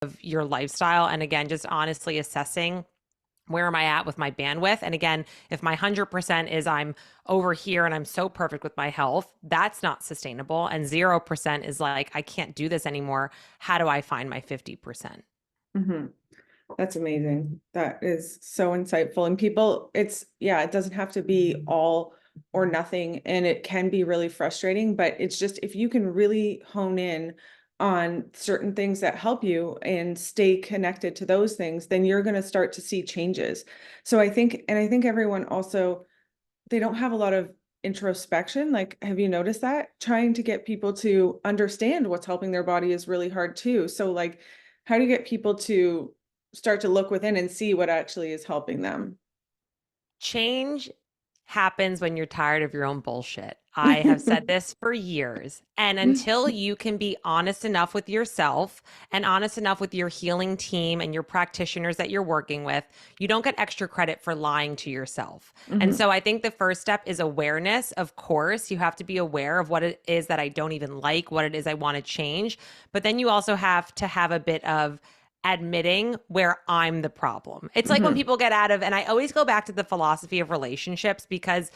of your lifestyle. And again, just honestly assessing where am I at with my bandwidth? And again, if my 100% is I'm over here and I'm so perfect with my health, that's not sustainable. And 0% is like, I can't do this anymore. How do I find my 50%? Mhm. That's amazing. That is so insightful. And people, yeah, it doesn't have to be all or nothing. And it can be really frustrating, but it's just if you can really hone in on certain things that help you and stay connected to those things, then you're going to start to see changes. So I think everyone also, they don't have a lot of introspection. Like, have you noticed that? Trying to get people to understand what's helping their body is really hard too. So, like, how do you get people to start to look within and see what actually is helping them? Change happens when you're tired of your own bullshit. I have said this for years. And until you can be honest enough with yourself and honest enough with your healing team and your practitioners that you're working with, you don't get extra credit for lying to yourself. And Mhm, so I think the first step is awareness. Of course, you have to be aware of what it is that I don't even like, what it is I want to change. But then you also have to have a bit of admitting where I'm the problem. It's like when mhm, people get out of, and I always go back to the philosophy of relationships because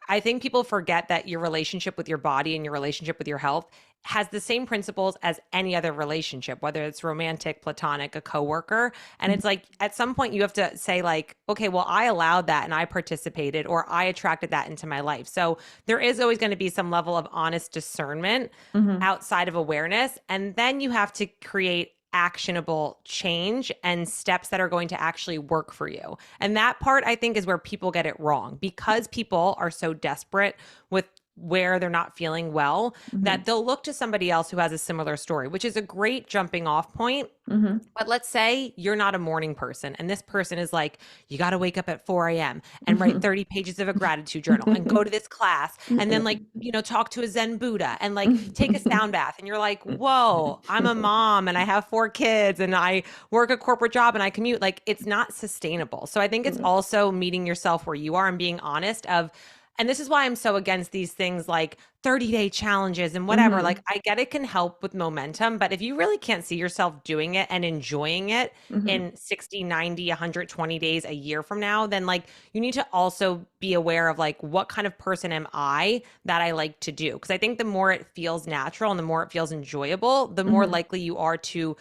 I think people forget that your relationship with your body and your relationship with your health has the same principles as any other relationship, whether it's romantic, platonic, a coworker. And mhm, it's like at some point you have to say like, okay, well, I allowed that and I participated or I attracted that into my life. So there is always going to be some level of honest discernment mhm, outside of awareness. And then you have to create actionable change and steps that are going to actually work for you. And that part, I think, is where people get it wrong because people are so desperate with where they're not feeling well that mhm, they'll look to somebody else who has a similar story, which is a great jumping off point. mhm, But let's say you're not a morning person and this person is like, you got to wake up at 4 a.m. and write mhm. 30 pages of a gratitude journal and go to this class and then, like, talk to a Zen Buddha and like take a sound bath. And you're like, whoa, I'm a mom and I have 4 kids and I work a corporate job and I commute. Like, it's not sustainable. So I think it's also meeting yourself where you are and being honest of, and this is why I'm so against these things like 30-day challenges and whatever. Like, Mhm, I get it can help with momentum, but if you really can't see yourself doing it and enjoying it mhm, in 60, 90, 120 days a year from now, then like you need to also be aware of like what kind of person am I that I like to do? Because I think the more it feels natural and the more it feels enjoyable, the more mhm, likely you are to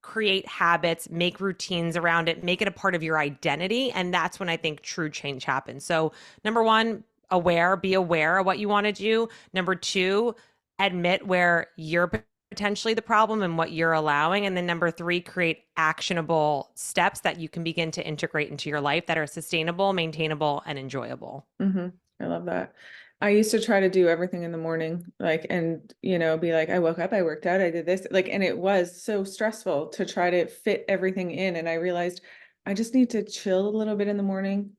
create habits, make routines around it, make it a part of your identity. And that's when I think true change happens. So, number one, be aware of what you want to do. Number two, admit where you're potentially the problem and what you're allowing. And then number three, create actionable steps that you can begin to integrate into your life that are sustainable, maintainable, and enjoyable. mhm. I love that. I used to try to do everything in the morning, like, and, be like, I woke up, I worked out, I did this, like, and it was so stressful to try to fit everything in. And I realized I just need to chill a little bit in the morning,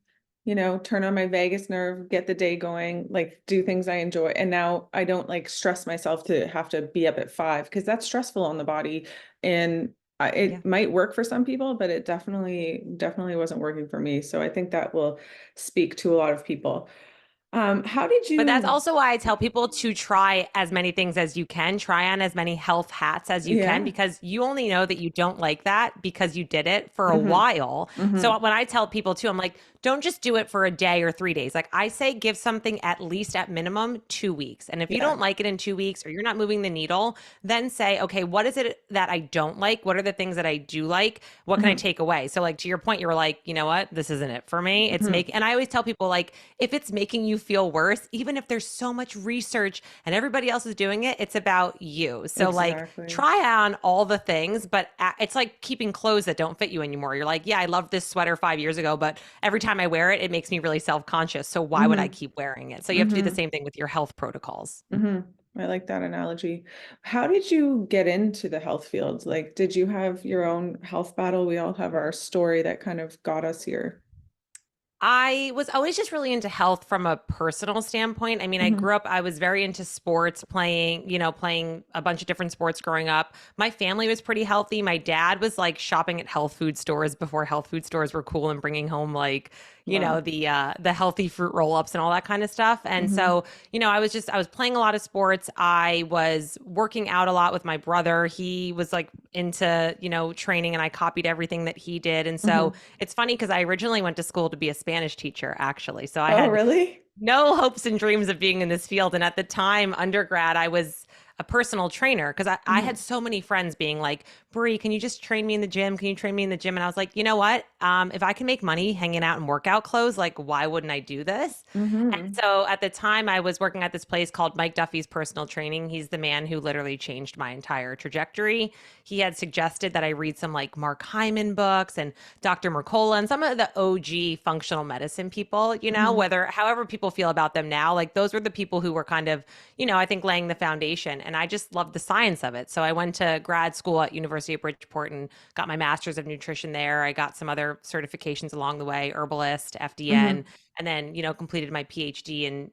turn on my vagus nerve, get the day going, like do things I enjoy. And now I don't like stress myself to have to be up at 5 because that's stressful on the body. And Yeah. it might work for some people, but it definitely wasn't working for me. So I think that will speak to a lot of people. How did But that's you also why I tell people to try as many things as you can, try on as many health hats as you can, Yeah. because you only know that you don't like that because you did it for a Mhm. while. So Mhm. when I tell people too, I'm like, don't just do it for a day or 3 days. Like I say, give something at least at minimum 2 weeks. And if you Yeah. don't like it in 2 weeks or you're not moving the needle, then say, okay, what is it that I don't like? What are the things that I do like? What can I Mhm. take away? So like to your point, you were like, you know what? This isn't it for me. Mhm. And I always tell people like, if it's making you feel worse, even if there's so much research and everybody else is doing it, it's about you. So like Exactly. try on all the things, but it's like keeping clothes that don't fit you anymore. You're like, yeah, I loved this sweater 5 years ago, but every time I wear it, it makes me really self-conscious. So why would I Mhm. keep wearing it? So you have to do the Mhm. same thing with your health protocols. Mhm. I like that analogy. How did you get into the health field? Like, did you have your own health battle? We all have our story that kind of got us here. I was always just really into health from a personal standpoint. I mean, I Hmm. grew up, I was very into sports, playing a bunch of different sports growing up. My family was pretty healthy. My dad was like shopping at health food stores before health food stores were cool and bringing home like, Wow. the healthy fruit roll-ups and all that kind of stuff. And Hmm. so, I was playing a lot of sports. I was working out a lot with my brother. He was like into, training, and I copied everything that he did. And so, Hmm. it's funny because I originally went to school to be a Spanish teacher, actually. So I Oh, had really? no hopes and dreams of being in this field. And at the time, undergrad, I was a personal trainer because I had Hmm. so many friends being like, Brie, can you just train me in the gym? Can you train me in the gym? And I was like, you know what? If I can make money hanging out in workout clothes, like, why wouldn't I do this? And Hmm. so at the time, I was working at this place called Mike Duffy's Personal Training. He's the man who literally changed my entire trajectory. He had suggested that I read some like Mark Hyman books and Dr. Mercola and some of the OG functional medicine people, Hmm. however people feel about them now, like those were the people who were kind of, I think laying the foundation. And I just loved the science of it. So I went to grad school at University of Bridgeport and got my master's of nutrition there. I got some other certifications along the way, Herbalist, FDN, Hmm. and then, completed my PhD in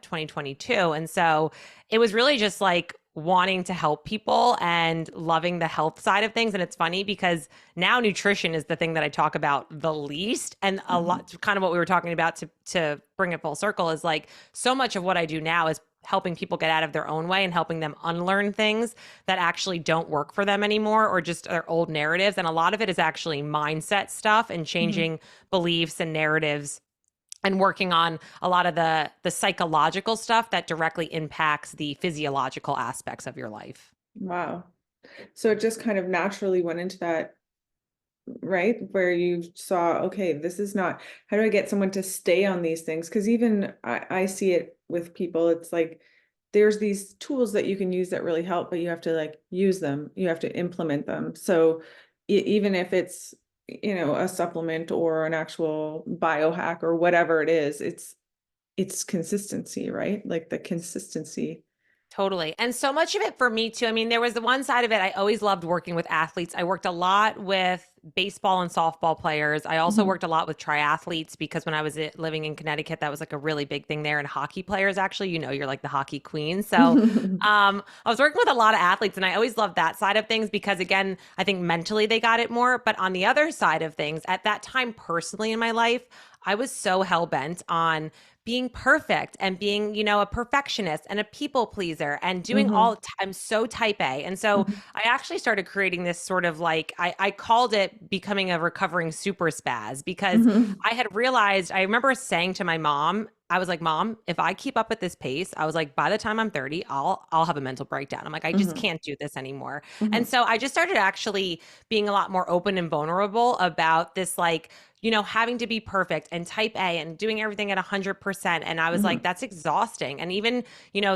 2022. And so it was really just like wanting to help people and loving the health side of things. And it's funny because now nutrition is the thing that I talk about the least. And a Hmm. lot, kind of what we were talking about to bring it full circle, is like so much of what I do now is helping people get out of their own way and helping them unlearn things that actually don't work for them anymore or just their old narratives. And a lot of it is actually mindset stuff and Hmm. changing beliefs and narratives and working on a lot of the psychological stuff that directly impacts the physiological aspects of your life. Wow. So it just kind of naturally went into that, right? Where you saw, okay, this is not, how do I get someone to stay on these things? Because even I see it with people, it's like there's these tools that you can use that really help, but you have to like use them, you have to implement them. So even if it's, a supplement or an actual biohack or whatever it is, it's consistency, right? Like the consistency. Totally. And so much of it for me too. I mean, there was the one side of it. I always loved working with athletes. I worked a lot with baseball and softball players. I also Mhm. worked a lot with triathletes because when I was living in Connecticut, that was like a really big thing there. And hockey players, actually, you're like the hockey queen. So I was working with a lot of athletes, and I always loved that side of things because, again, I think mentally they got it more. But on the other side of things, at that time, personally in my life, I was so hell bent on being perfect and being, a perfectionist and a people pleaser and doing Mhm. I'm so type A. And so Mhm. I actually started creating this sort of like, I called it becoming a recovering super spaz because Mhm. I had realized, I remember saying to my mom, I was like, Mom, if I keep up at this pace, I was like, by the time I'm 30, I'll have a mental breakdown. I'm like, I just Mhm. can't do this anymore. And Mhm. so I just started actually being a lot more open and vulnerable about this, like, having to be perfect and type A and doing everything at 100%. And I was like, Mhm. that's exhausting. And even,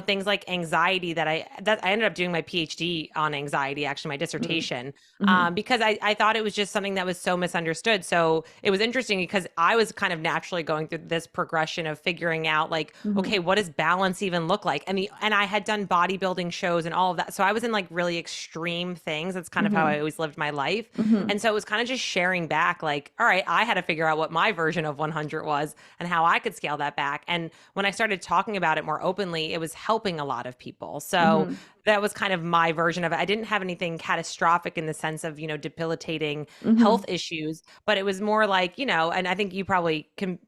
things like anxiety that I ended up doing my PhD on anxiety, actually, my Mhm. dissertation, Mhm. because I thought it was just something that was so misunderstood. So it was interesting because I was kind of naturally going through this progression of figuring out, like, okay, Mhm. what does balance even look like? And I had done bodybuilding shows and all of that. So I was in like really extreme things. That's kind of how I Mhm. always lived my life. Mhm. And so it was kind of just sharing back, like, all right, I had to figure out what my version of 100 was and how I could scale that back. And when I started talking about it more openly, it was helping a lot of people. So Mhm. that was kind of my version of it. I didn't have anything catastrophic in the sense of, debilitating health Mhm. issues, but it was more like, and I think you probably can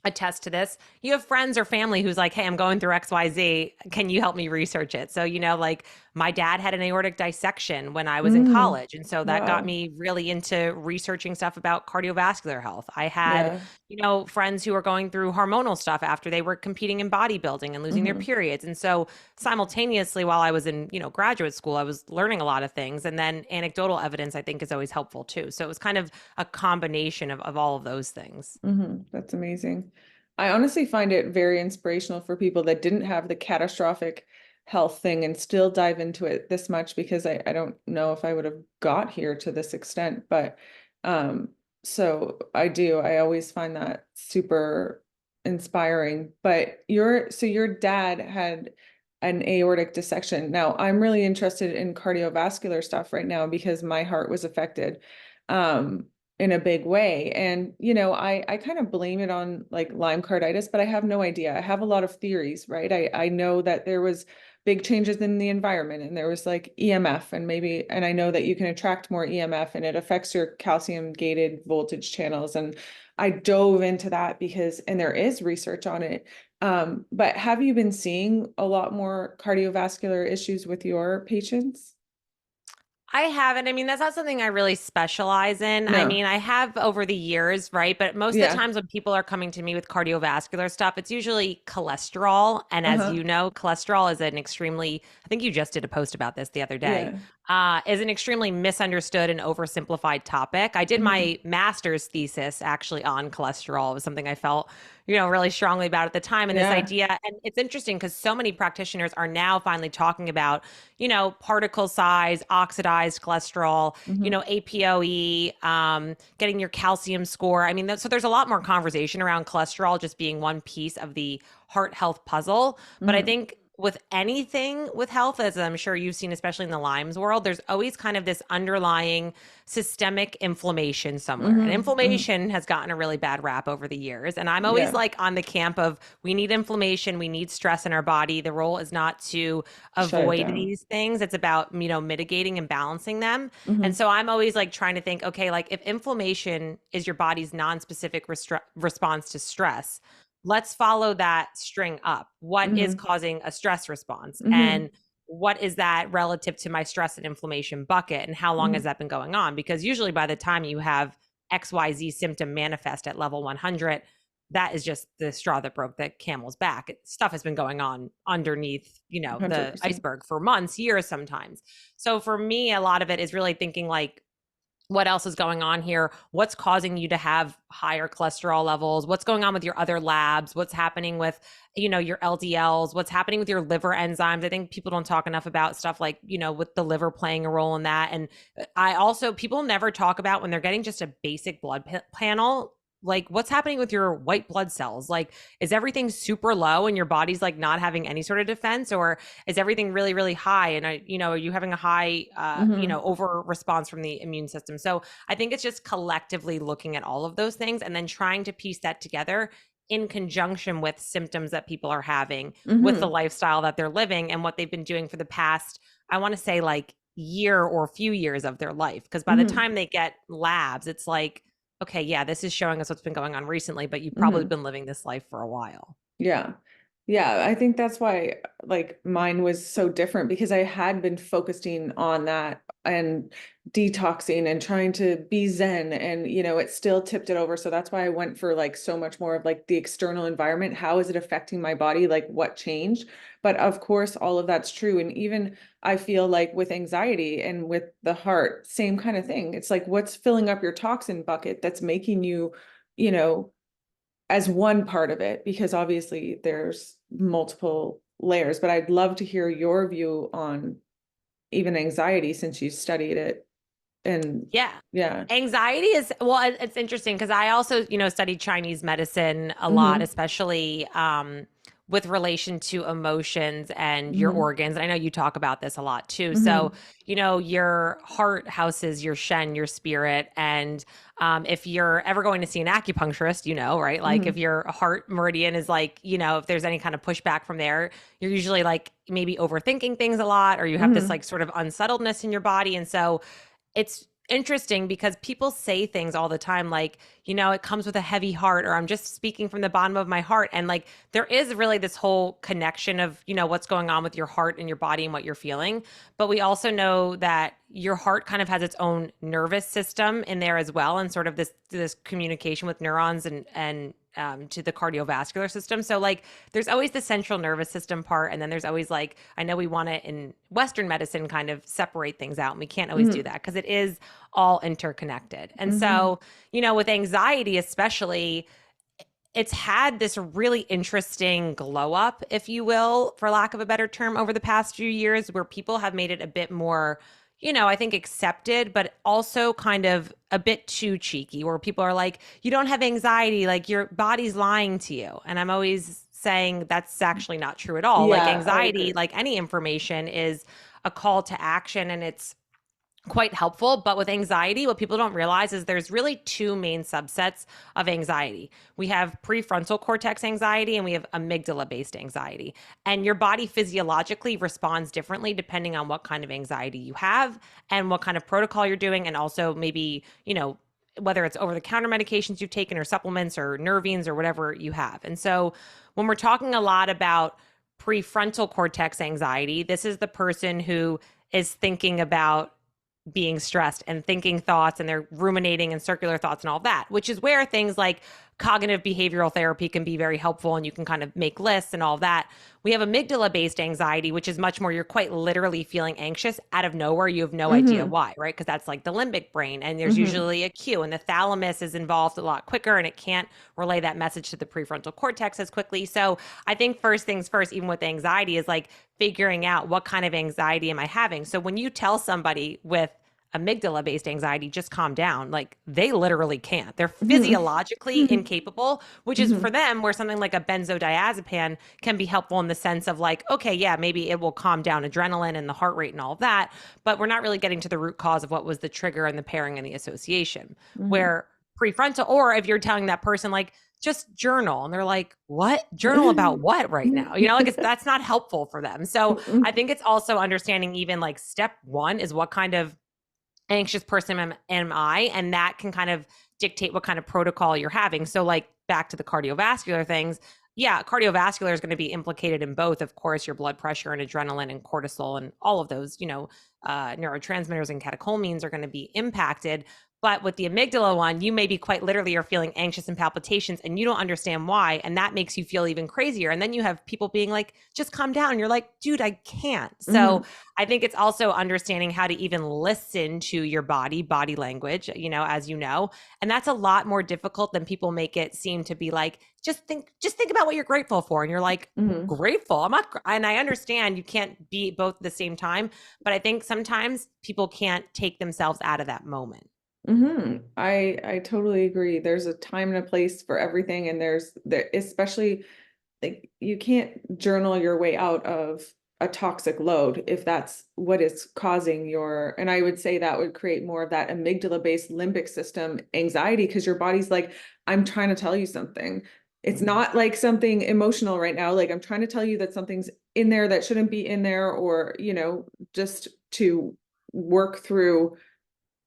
attest to this. You have friends or family who's like, hey, I'm going through XYZ. Can you help me research it? So, like my dad had an aortic dissection when I was in Mm. college. And so that got Wow. me really into researching stuff about cardiovascular health. I had, Yeah. friends who were going through hormonal stuff after they were competing in bodybuilding and losing their Mhm. periods. And so simultaneously, while I was in, graduate school, I was learning a lot of things. And then anecdotal evidence, I think, is always helpful too. So it was kind of a combination of all of those things. Mhm. That's amazing. I honestly find it very inspirational for people that didn't have the catastrophic health thing and still dive into it this much because I don't know if I would have got here to this extent, but um so I do. I always find that super inspiring. But your dad had an aortic dissection. Now, I'm really interested in cardiovascular stuff right now because my heart was affected. Um in a big way. And, I kind of blame it on like Lyme carditis, but I have no idea. I have a lot of theories, right? I know that there was big changes in the environment and there was like EMF and I know that you can attract more EMF and it affects your calcium gated voltage channels. And I dove into that and there is research on it. But have you been seeing a lot more cardiovascular issues with your patients? I haven't. I mean, that's not something I really specialize in. I No. mean, I have over the years, right? But most of the Yeah. times when people are coming to me with cardiovascular stuff, it's usually cholesterol. And as Uh-huh. you know, cholesterol is an extremely, I think you just did a post about this the other day, Yeah. is an extremely misunderstood and oversimplified topic. I did Hmm. my master's thesis actually on cholesterol. It was something I felt, really strongly about at the time. And this Yeah. idea, and it's interesting because so many practitioners are now finally talking about particle size, oxidized cholesterol, Hmm. APOE, getting your calcium score. I mean, so there's a lot more conversation around cholesterol just being one piece of the heart health puzzle. But I Hmm. think with anything with health, as I'm sure you've seen, especially in the Lyme's world, there's always kind of this underlying systemic inflammation somewhere. And Hmm. Hmm. inflammation has gotten a really bad rap over the years. And I'm always Yeah. like on the camp of we need inflammation, we need stress in our body. The role is not to Shut it avoid down. these things. It's about, mitigating and balancing them. And Hmm. so I'm always like trying to think, okay, like if inflammation is your body's non-specific response to stress, let's follow that string up. What is Hmm. causing a stress response? Hmm. And what is that relative to my stress and inflammation bucket? And how long has Hmm. that been going on? Because usually by the time you have XYZ symptom manifest at level 100, that is just the straw that broke the camel's back. Stuff has been going on underneath, the 100%. iceberg for months, years sometimes. So for me, a lot of it is really thinking like, what else is going on here? What's causing you to have higher cholesterol levels? What's going on with your other labs? What's happening with, your LDLs? What's happening with your liver enzymes? I think people don't talk enough about stuff like, with the liver playing a role in that. And people never talk about when they're getting just a basic panel, like what's happening with your white blood cells? Like, is everything super low and your body's like not having any sort of defense, or is everything really, really high? And are you having a high, Hmm. over response from the immune system? So I think it's just collectively looking at all of those things and then trying to piece that together in conjunction with symptoms that people are having, with the Hmm. lifestyle that they're living and what they've been doing for the past, I want to say like year or few years of their life. Because by the Hmm. time they get labs, it's like, okay, yeah, this is showing us what's been going on recently, but you've probably Hmm. been living this life for a while. Yeah. Yeah, I think that's why like mine was so different because I had been focusing on that and detoxing and trying to be zen and it still tipped it over. So that's why I went for like so much more of like the external environment. How is it affecting my body? Like what changed? But of course, all of that's true. And even I feel like with anxiety and with the heart, same kind of thing. It's like what's filling up your toxin bucket that's making you, you know, as one part of it, because obviously there's multiple layers, but I'd love to hear your view on even anxiety since you studied it. And Yeah. yeah. Anxiety is, well, it's interesting because I also, studied Chinese medicine a lot, Hmm. especially with relation to emotions and your Hmm. organs. And I know you talk about this a lot too. So, Hmm. your heart houses your shen, your spirit. And if you're ever going to see an acupuncturist, right? Like if Hmm. your heart meridian is like, if there's any kind of pushback from there, you're usually like maybe overthinking things a lot, or you have this Hmm. like sort of unsettledness in your body. And so, it's interesting because people say things all the time like, it comes with a heavy heart, or I'm just speaking from the bottom of my heart. And like, there is really this whole connection of, what's going on with your heart and your body and what you're feeling. But we also know that your heart kind of has its own nervous system in there as well. And sort of this communication with neurons and to the cardiovascular system. So like there's always the central nervous system part. And then there's always like, I know we want to in Western medicine kind of separate things out. And we can't always do Hmm. that because it is all interconnected. And Hmm. so, with anxiety, especially, it's had this really interesting glow up, if you will, for lack of a better term, over the past few years, where people have made it a bit more, I think accepted, but also kind of a bit too cheeky, where people are like, you don't have anxiety, like your body's lying to you. And I'm always saying that's actually not true at all. Like Yeah, I anxiety, agree. like any information, is a call to action, and it's quite helpful. But with anxiety, what people don't realize is there's really two main subsets of anxiety. We have prefrontal cortex anxiety and we have amygdala based anxiety. And your body physiologically responds differently depending on what kind of anxiety you have and what kind of protocol you're doing. And also maybe, whether it's over the counter medications you've taken or supplements or nervines or whatever you have. And so when we're talking a lot about prefrontal cortex anxiety, this is the person who is thinking about being stressed and thinking thoughts, and they're ruminating and circular thoughts and all that, which is where things like cognitive behavioral therapy can be very helpful, and you can kind of make lists and all that. We have amygdala based anxiety, which is much more you're quite literally feeling anxious out of nowhere. You have no idea Mm-hmm. why, right? Because that's like the limbic brain, and there's Mm-hmm. usually a cue, and the thalamus is involved a lot quicker, and it can't relay that message to the prefrontal cortex as quickly. So I think first things first, even with anxiety, is like figuring out what kind of anxiety am I having. So when you tell somebody with amygdala based anxiety, just calm down. Like they literally can't. They're physiologically Mm-hmm. incapable, which is for Mm-hmm. them where something like a benzodiazepam can be helpful in the sense of like, okay, yeah, maybe it will calm down adrenaline and the heart rate and all of that. But we're not really getting to the root cause of what was the trigger and the pairing and the association. Mm-hmm. Where prefrontal, or if you're telling that person, like, just journal, and they're like, what journal about what right now, like that's not helpful for them. So I think it's also understanding, even like step one is what kind of anxious person am I? And that can kind of dictate what kind of protocol you're having. So, like, back to the cardiovascular things, yeah, cardiovascular is going to be implicated in both, of course, your blood pressure and adrenaline and cortisol and all of those, neurotransmitters and catecholamines are going to be impacted. But with the amygdala one, you maybe quite literally are feeling anxious and palpitations and you don't understand why. And that makes you feel even crazier. And then you have people being like, just calm down. And you're like, dude, I can't. So Mm-hmm. I think it's also understanding how to even listen to your body language, as you know. And that's a lot more difficult than people make it seem to be. Like, just think about what you're grateful for. And you're like, Mm-hmm. grateful. I'm not, and I understand you can't be both at the same time, but I think sometimes people can't take themselves out of that moment. Mm-hmm. I totally agree. There's a time and a place for everything, and there especially like you can't journal your way out of a toxic load if that's what is causing and I would say that would create more of that amygdala based limbic system anxiety, because your body's like, I'm trying to tell you something. It's not like something emotional right now. Like, I'm trying to tell you that something's in there that shouldn't be in there, or just to work through.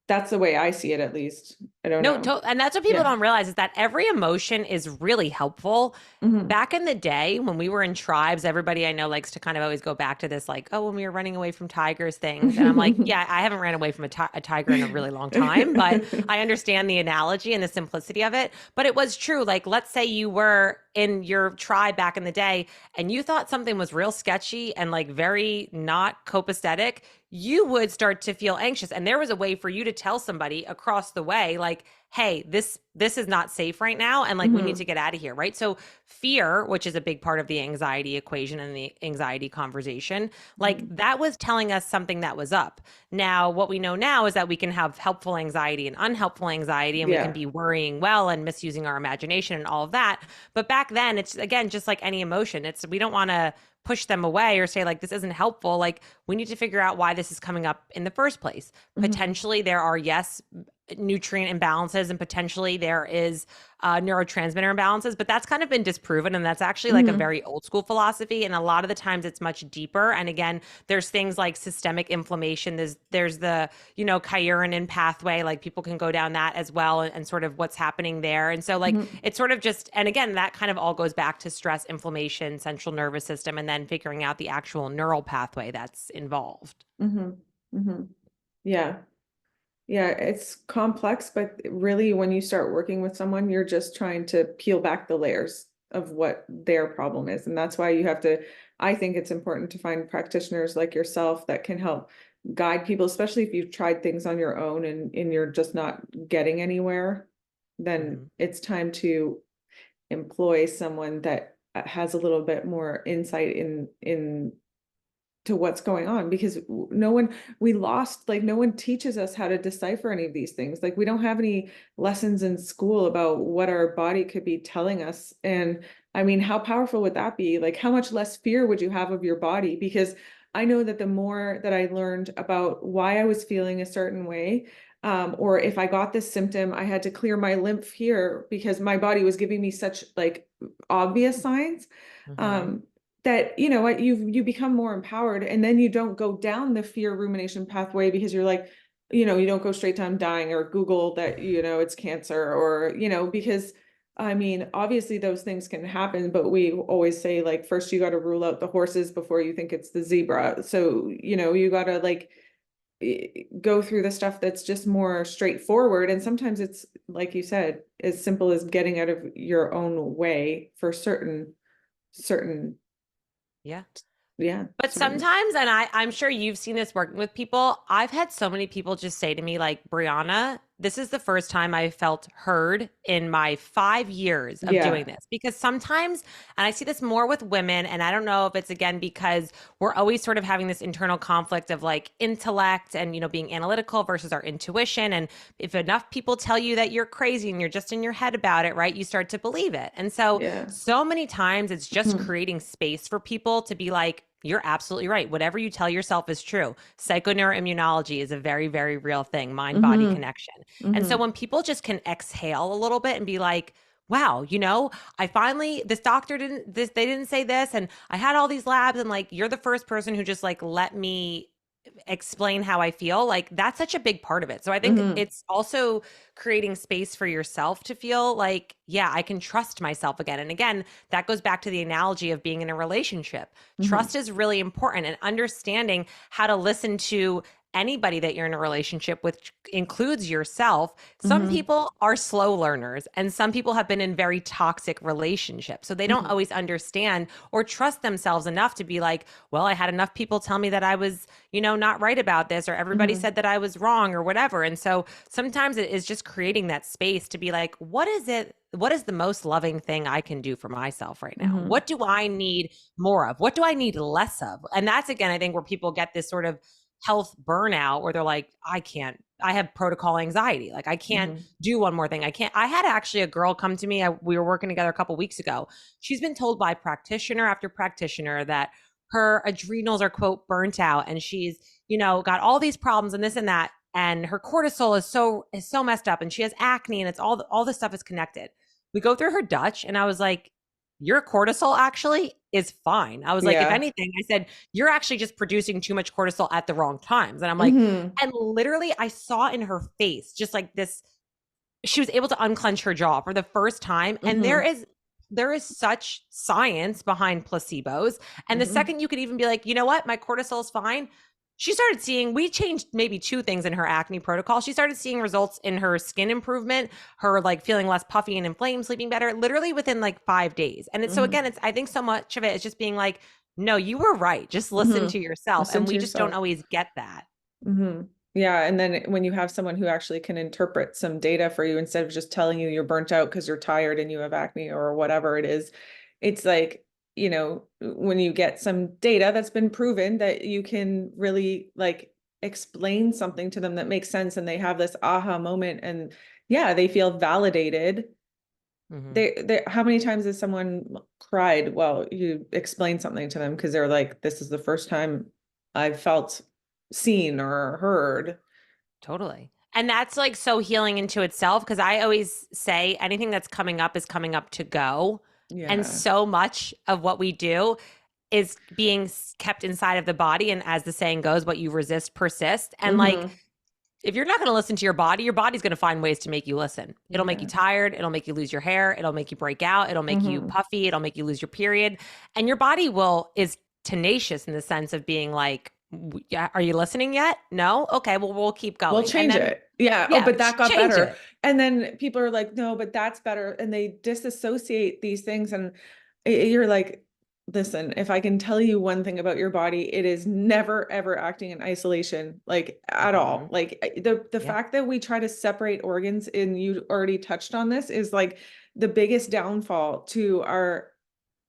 That's the way I see it, at least. I don't No, know. and that's what people Yeah. don't realize is that every emotion is really helpful. Hmm. Back in the day when we were in tribes, everybody I know likes to kind of always go back to this, like, oh, when we were running away from tigers things. And I'm like, yeah, I haven't ran away from a tiger in a really long time, but I understand the analogy and the simplicity of it. But it was true. Like, let's say you were in your tribe back in the day and you thought something was real sketchy and like very not copacetic, you would start to feel anxious. And there was a way for you to tell somebody across the way, like, hey, this is not safe right now, and like we need Hmm. to get out of here, right? So fear, which is a big part of the anxiety equation and the anxiety conversation, like Hmm. that was telling us something that was up. Now what we know now is that we can have helpful anxiety and unhelpful anxiety, and we can Yeah. be worrying well and misusing our imagination and all of that. But back then, it's again just like any emotion, it's we don't want to push them away or say like this isn't helpful. Like we need to figure out why this is coming up in the first place. Hmm. Potentially there are, yes, nutrient imbalances, and potentially there is neurotransmitter imbalances, but that's kind of been disproven, and that's actually like a Hmm. very old school philosophy, and a lot of the times it's much deeper. And again, there's things like systemic inflammation, there's the kynurenine pathway, like people can go down that as well, and sort of what's happening there. And so like Hmm. it's sort of just, and again, that kind of all goes back to stress, inflammation, central nervous system, and then figuring out the actual neural pathway that's involved. Hmm. Hmm. Yeah. Yeah, it's complex, but really when you start working with someone, you're just trying to peel back the layers of what their problem is. And that's why I think it's important to find practitioners like yourself that can help guide people, especially if you've tried things on your own and you're just not getting anywhere, then Mhm. it's time to employ someone that has a little bit more insight in to what's going on, because no one we lost like no one teaches us how to decipher any of these things. Like, we don't have any lessons in school about what our body could be telling us. And I mean, how powerful would that be? Like, how much less fear would you have of your body? Because I know that the more that I learned about why I was feeling a certain way, or if I got this symptom, I had to clear my lymph here because my body was giving me such like obvious signs. Hmm. Um, that you know what you become more empowered, and then you don't go down the fear rumination pathway because you're like, you don't go straight to I'm dying or Google that, it's cancer or, because I mean, obviously those things can happen, but we always say like, first you got to rule out the horses before you think it's the zebra. So, you got to like go through the stuff that's just more straightforward. And sometimes it's, like you said, as simple as getting out of your own way for certain, Yeah. yeah, But certain, sometimes, and I'm sure you've seen this working with people, I've had so many people just say to me, like, Brianna, this is the first time I felt heard in my 5 years of doing yeah, this. Because sometimes, and I see this more with women, and I don't know if it's again because we're always sort of having this internal conflict of like intellect and, being analytical versus our intuition. And if enough people tell you that you're crazy and you're just in your head about it, right, you start to believe it. And so, yeah. so many times it's just Mhm. creating space for people to be like, you're absolutely right. Whatever you tell yourself is true. Psychoneuroimmunology is a very, very real thing, mind body Mhm. connection. And so Mhm. when people just can exhale a little bit and be like, wow, I finally, this doctor didn't, they didn't say this. And I had all these labs, and like, you're the first person who just like let me explain how I feel. Like, that's such a big part of it. So I think Mhm. it's also creating space for yourself to feel like, yeah, I can trust myself again. And again, that goes back to the analogy of being in a relationship. Mhm. Trust is really important, and understanding how to listen to anybody that you're in a relationship with, which includes yourself. Some Mhm. people are slow learners, and some people have been in very toxic relationships. So they don't Mhm. always understand or trust themselves enough to be like, well, I had enough people tell me that I was, not right about this, or everybody Mhm. said that I was wrong or whatever. And so sometimes it is just creating that space to be like, what is it? What is the most loving thing I can do for myself right now? Mhm. What do I need more of? What do I need less of? And that's again, I think, where people get this sort of health burnout where they're like, I have protocol anxiety. Like, I can't Mhm. do one more thing. I had actually a girl come to me. We were working together a couple weeks ago. She's been told by practitioner after practitioner that her adrenals are, quote, burnt out, and she's, got all these problems and this and that. And her cortisol is so messed up, and she has acne, and it's all this stuff is connected. We go through her Dutch, and I was like, your cortisol actually is fine. I was like, if Yeah. anything, I said, you're actually just producing too much cortisol at the wrong times. And I'm like, Mhm. and literally I saw in her face just like this, she was able to unclench her jaw for the first time. And there Mhm. is there is such science behind placebos. And the Mhm. second you could even be like, you know what, my cortisol is fine. She started seeing, we changed maybe two things in her acne protocol. She started seeing results in her skin improvement, her like feeling less puffy and inflamed, sleeping better, literally within like 5 days. And it's so again, Mhm. it's, I think so much of it is just being like, no, you were right. Just listen to Mhm. yourself. Listen And to we just don't yourself. always get that. Mhm. Yeah, and then when you have someone who actually can interpret some data for you instead of just telling you you're burnt out because you're tired and you have acne or whatever it is, it's like, when you get some data that's been proven that you can really like explain something to them that makes sense and they have this aha moment and yeah, they feel validated. Hmm. How many times has someone cried while you explain something to them because they're like, this is the first time I've felt seen or heard. Totally. And that's like so healing into itself, because I always say anything that's coming up is coming up to go. And Yeah. so much of what we do is being kept inside of the body. And as the saying goes, what you resist persists. And like, Hmm. if you're not going to listen to your body's going to find ways to make you listen. It'll make you Yeah. tired. It'll make you lose your hair. It'll make you break out. It'll make you Hmm. puffy. It'll make you lose your period. And your body is tenacious in the sense of being like, "Yeah, are you listening yet? No? Okay, well, we'll keep We'll going." And change then, it. Yeah. Oh, yeah, but that got change better. it. And then people are like, no, but that's better. And they disassociate these things. And you're like, listen, if I can tell you one thing about your body, it is never, ever acting in isolation, like at all. Hmm. Like the Yeah. fact that we try to separate organs, and you already touched on this, is like the biggest downfall to our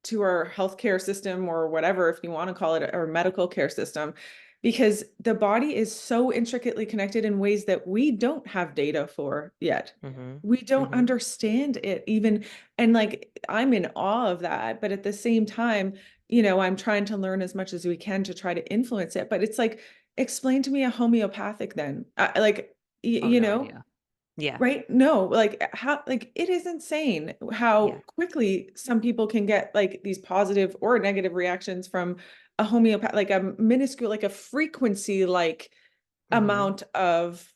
healthcare system or whatever, if you want to call it, our medical care system. because the body is so intricately connected in ways that we don't have data for yet. Mm-hmm. We don't Mm-hmm. understand it even. And like, I'm in awe of that. But at the same time, I'm trying to learn as much as we can to try to influence it. But it's like, explain to me a homeopathic then. Like, Oh, no idea. Yeah. right? No, like how, like it is insane Yeah. how quickly some people can get like these positive or negative reactions from a homeopath, like a minuscule, like a frequency, like Mm-hmm. amount of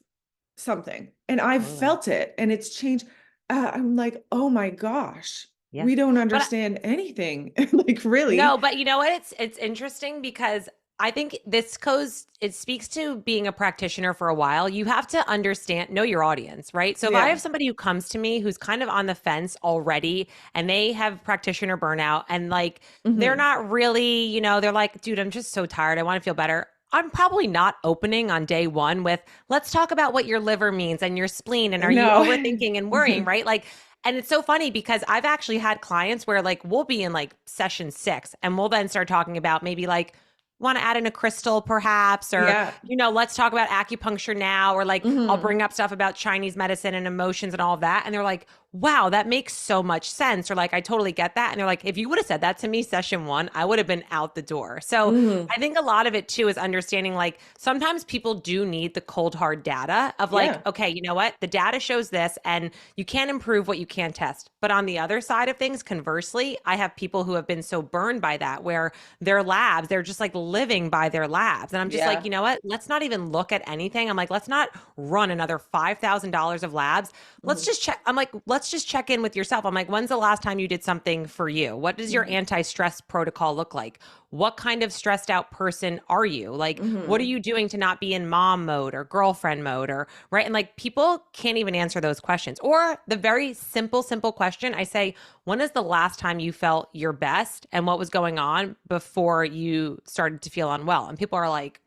something. And I've Totally. felt it and it's changed. I'm like, oh my gosh, Yeah. we don't But understand anything. Like really. no, but you know what? It's interesting because I think this goes it speaks to being a practitioner for a while. You have to understand, know your audience, right? So if I Yeah. have somebody who comes to me who's kind of on the fence already and they have practitioner burnout and like they're Hmm. not really, they're like, dude, I'm just so tired. I want to feel better. I'm probably not opening on day one with, let's talk about what your liver means and your spleen. And are you No. overthinking and worrying, right? Like, and it's so funny because I've actually had clients where like we'll be in like session 6 and we'll then start talking about maybe like want to add in a crystal perhaps or Yeah. let's talk about acupuncture now or like I'll Hmm. bring up stuff about Chinese medicine and emotions and all of that and they're like, wow, that makes so much sense, or like I totally get that, and they're like, if you would have said that to me session 1, I would have been out the door. So Hmm. I think a lot of it too is understanding like sometimes people do need the cold hard data of like, Yeah. okay, you know what, the data shows this and you can't improve what you can't test. But on the other side of things, conversely, I have people who have been so burned by that where their labs, they're just like living by their labs. And I'm just like, Yeah. you know what? Let's not even look at anything. I'm like, let's not run another $5,000 of labs. Let's Mhm. just check. I'm like, let's just check in with yourself. I'm like, when's the last time you did something for you? What does your Mhm. anti-stress protocol look like? What kind of stressed out person are you? Like, what are Mhm. you doing to not be in mom mode or girlfriend mode or right? And like people can't even answer those questions. Or the very simple question I say, when is the last time you felt your best and what was going on before you started to feel unwell? And people are like,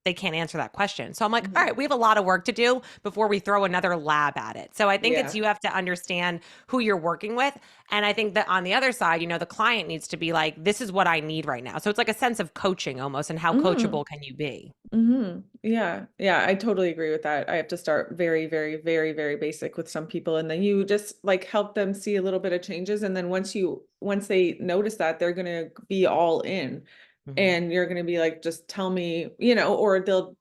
they can't answer that question. So I'm like, all Mhm. right, we have a lot of work to do before we throw another lab at it. So I think it's Yeah. you have to understand who you're working with. And I think that on the other side, the client needs to be like, this is what I need right now. So it's like a sense of coaching almost. And how Mhm. coachable can you be? Mhm. Yeah. Yeah, I totally agree with that. I have to start very, very, very, very basic with some people, and then you just like help them see a little bit of changes, and then once they notice that, they're gonna be all in, Hmm. and you're gonna be like, just tell me, or they'll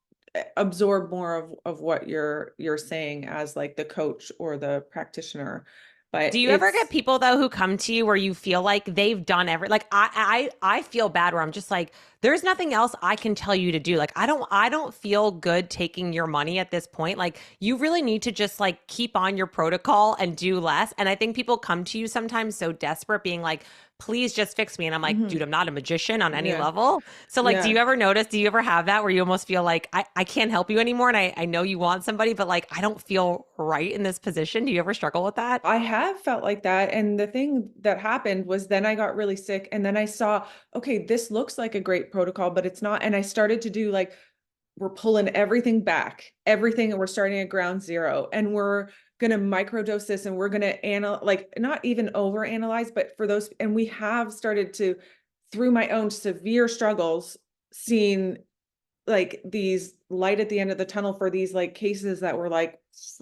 absorb more of what you're saying as like the coach or the practitioner. Do But you ever get it's people though who come to you where you feel like they've done like I feel bad where I'm just like there's nothing else I can tell you to do. Like I don't feel good taking your money at this point. Like you really need to just like keep on your protocol and do less. And I think people come to you sometimes so desperate being like, please just fix me. And I'm like, dude, Mhm. I'm not a magician on any Yeah. level. So like, do Yeah. you ever notice, do you ever have that where you almost feel like I can't help you anymore? And I know you want somebody, but like I don't feel right in this position. Do you ever struggle with that? I have felt like that. And the thing that happened was then I got really sick. And then I saw, okay, this looks like a great protocol, but it's not. And I started to do like, we're pulling everything back, everything, and we're starting at ground zero. And we're going to microdose this and we're going to like not even over analyze, but for those, and we have started to, through my own severe struggles, seen like these light at the end of the tunnel for these like cases that were like,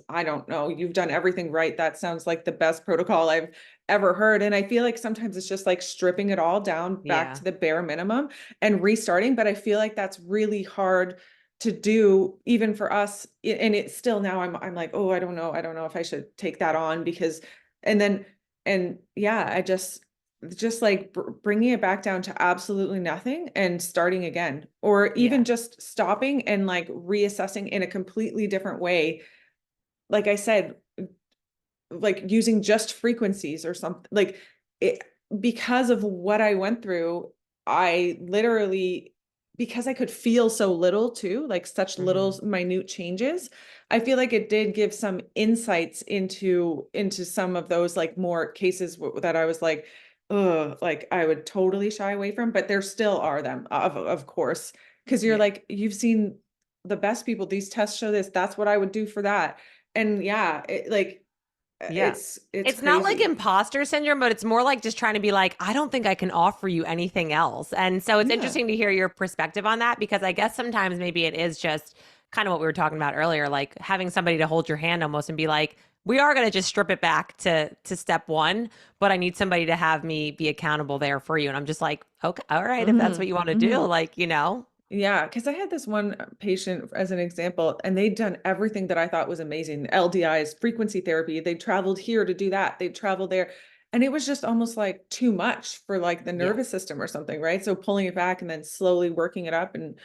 I don't know, you've done everything right. That sounds like the best protocol I've ever heard. And I feel like sometimes it's just like stripping it all down back Yeah. to the bare minimum and restarting. But I feel like that's really hard to do even for us. And it's still now I'm like, oh, I don't know. I don't know if I should take that on because, and then, and yeah, I just like bringing it back down to absolutely nothing and starting again, or even Yeah. just stopping and like reassessing in a completely different way. Like I said, like using just frequencies or something like it, because of what I went through. I literally, because I could feel so little too, like such Hmm. little minute changes, I feel like it did give some insights into some of those like more cases that I was like, ugh, like I would totally shy away from, but there still are them, of course, because you're Yeah. like, you've seen the best people, these tests show this, that's what I would do for that. And yeah, like Yeah. It's It's not like crazy. imposter syndrome, but it's more like just trying to be like, I don't think I can offer you anything else. And so it's Yeah. interesting to hear your perspective on that because I guess sometimes maybe it is just kind of what we were talking about earlier, like having somebody to hold your hand almost and be like, we are going to just strip it back to step one, but I need somebody to have me be accountable there for you. And I'm just like, okay, all right, if that's Hmm. what you want to do, Hmm. like, you know. Yeah, because I had this one patient as an example, and they'd done everything that I thought was amazing. LDIs, frequency therapy. They traveled here to do that. They traveled there. And it was just almost like too much for like the Yeah. nervous system or something, right? So pulling it back and then slowly working it up. And,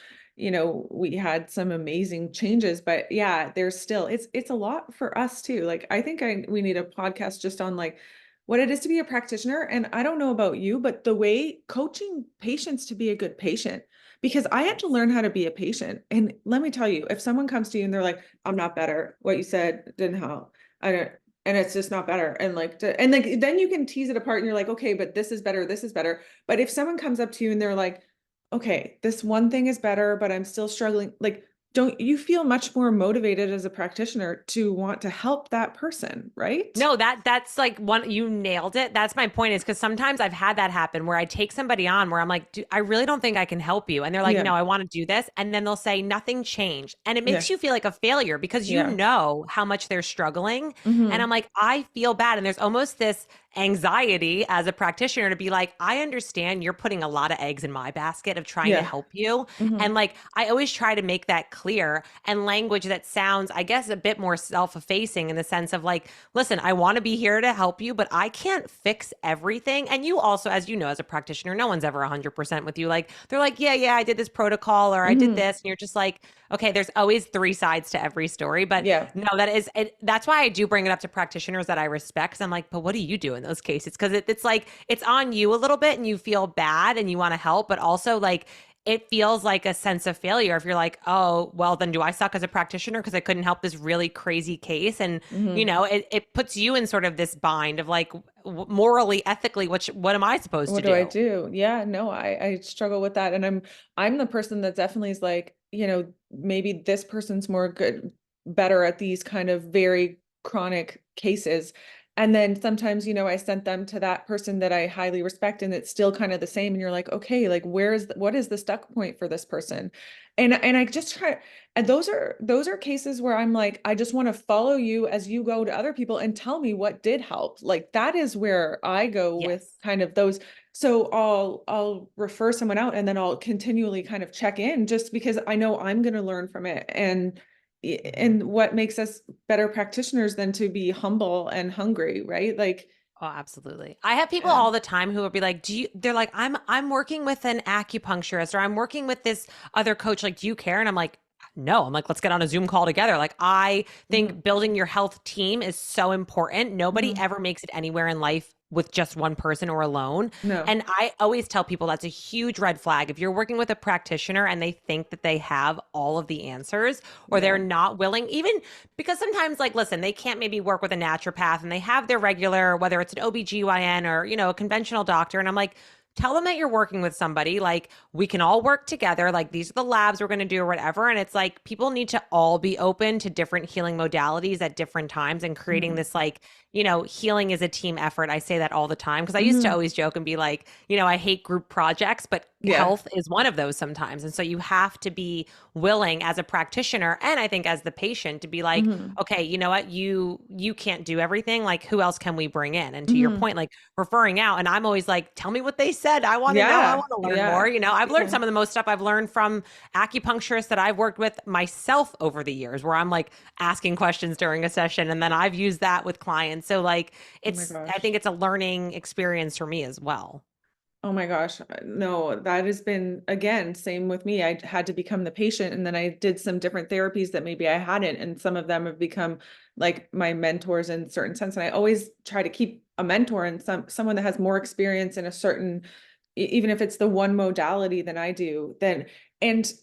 we had some amazing changes. But yeah, there's still it's a lot for us too. Like I think we need a podcast just on like what it is to be a practitioner. And I don't know about you, but the way coaching patients to be a good patient because I had to learn how to be a patient. And let me tell you, if someone comes to you and they're like, I'm not better, what you said didn't help. I don't, and it's just not better. And like, then you can tease it apart and you're like, okay, but this is better. This is better. But if someone comes up to you and they're like, okay, this one thing is better, but I'm still struggling. Like, don't you feel much more motivated as a practitioner to want to help that person, right? No, that's like one you nailed it. That's my point is because sometimes I've had that happen where I take somebody on where I'm like, I really don't think I can help you. And they're like, Yeah. no, I want to do this. And then they'll say nothing changed. And it Yeah. makes you feel like a failure because you Yeah. know how much they're struggling. And I'm Hmm. like, I feel bad. And there's almost this anxiety as a practitioner to be like, I understand you're putting a lot of eggs in my basket of trying to Yeah. help you. Hmm. And like, I always try to make that clear and language that sounds, I guess, a bit more self effacing in the sense of like, listen, I want to be here to help you, but I can't fix everything. And you also, as you know, as a practitioner, no one's ever 100% with you. Like, they're like, yeah, I did this protocol or I did Hmm. this. And you're just like, okay, there's always three sides to every story. But Yeah. no, that's why I do bring it up to practitioners that I respect. Cause I'm like, but what do you do in those cases? Cause it's like, it's on you a little bit and you feel bad and you want to help, but also like, it feels like a sense of failure if you're like, oh, well, then do I suck as a practitioner because I couldn't help this really crazy case? And, Hmm. it puts you in sort of this bind of like morally, ethically, what am I supposed to What do I do? do? Yeah, no, I struggle with that. And I'm the person that definitely is like, maybe this person's more good, better at these kind of very chronic cases. And then sometimes, I sent them to that person that I highly respect and it's still kind of the same. And you're like, okay, like what is the stuck point for this person? And I just try, and those are cases where I'm like, I just want to follow you as you go to other people and tell me what did help. Like that is where I go with Yes. kind of those. So I'll refer someone out and then I'll continually kind of check in just because I know I'm going to learn from it. Mhm. And what makes us better practitioners than to be humble and hungry, right? Like, Oh, absolutely. I have people yeah. all the time who will be like, they're like, I'm working with an acupuncturist or I'm working with this other coach. Like, do you care? And I'm like, no. I'm like, let's get on a Zoom call together. Like, I Hmm. think building your health team is so important. Nobody Hmm. ever makes it anywhere in life with just one person or alone. No. And I always tell people that's a huge red flag. If you're working with a practitioner and they think that they have all of the answers or they're Yeah. not willing, even because sometimes like listen, they can't maybe work with a naturopath and they have their regular whether it's an OBGYN or a conventional doctor and I'm like tell them that you're working with somebody like we can all work together like these are the labs we're going to do or whatever and it's like people need to all be open to different healing modalities at different times and creating Hmm. this like healing is a team effort. I say that all the time because I used to Hmm. always joke and be like I hate group projects but Yeah. health is one of those sometimes and so you have to be willing as a practitioner and I think as the patient to be like, Hmm. okay, you know what, you can't do everything. Like who else can we bring in? And to your Hmm. point, like referring out, and I'm always like, tell me what they said. I want to know. I Yeah. want to learn more. Yeah. I've learned Yeah. some of the most stuff I've learned from acupuncturists that I've worked with myself over the years, where I'm like asking questions during a session, and then I've used that with clients. So like, Oh my I gosh. think it's a learning experience for me as well. Oh my gosh. No, that has been again, same with me. I had to become the patient and then I did some different therapies that maybe I hadn't. And some of them have become like my mentors in certain sense. And I always try to keep a mentor and someone that has more experience in a certain, even if it's the one modality than I do, then and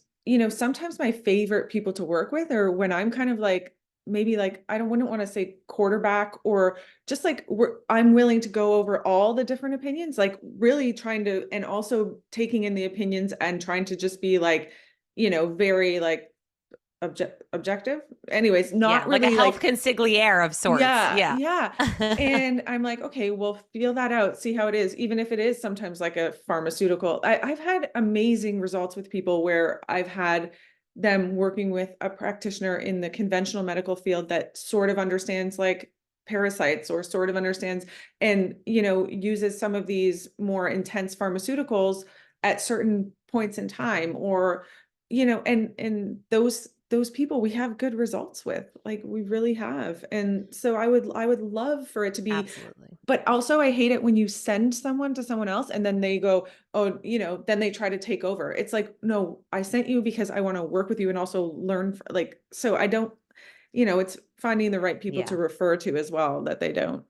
sometimes my favorite people to work with are when I'm kind of like maybe like I don't wouldn't want to say quarterback or just like I'm willing to go over all the different opinions, like really trying to, and also taking in the opinions and trying to just be like, very like objective. Anyways, Yeah, not like a really health like, consigliere of sorts. yeah, Yeah. yeah. And I'm like, okay, well, feel that out, see how it is, even if it is sometimes like a pharmaceutical. I've had amazing results with people where I've had them working with a practitioner in the conventional medical field that sort of understands like parasites or sort of understands and, uses some of these more intense pharmaceuticals at certain points in time, or, and those people we have good results with, like we really have. And so I would love for it to be, Absolutely. but also I hate it when you send someone to someone else and then they go, oh, then they try to take over. It's like, no, I sent you because I want to work with you and also learn, like, so I don't, it's finding the right people to Yeah. refer to as well, that they don't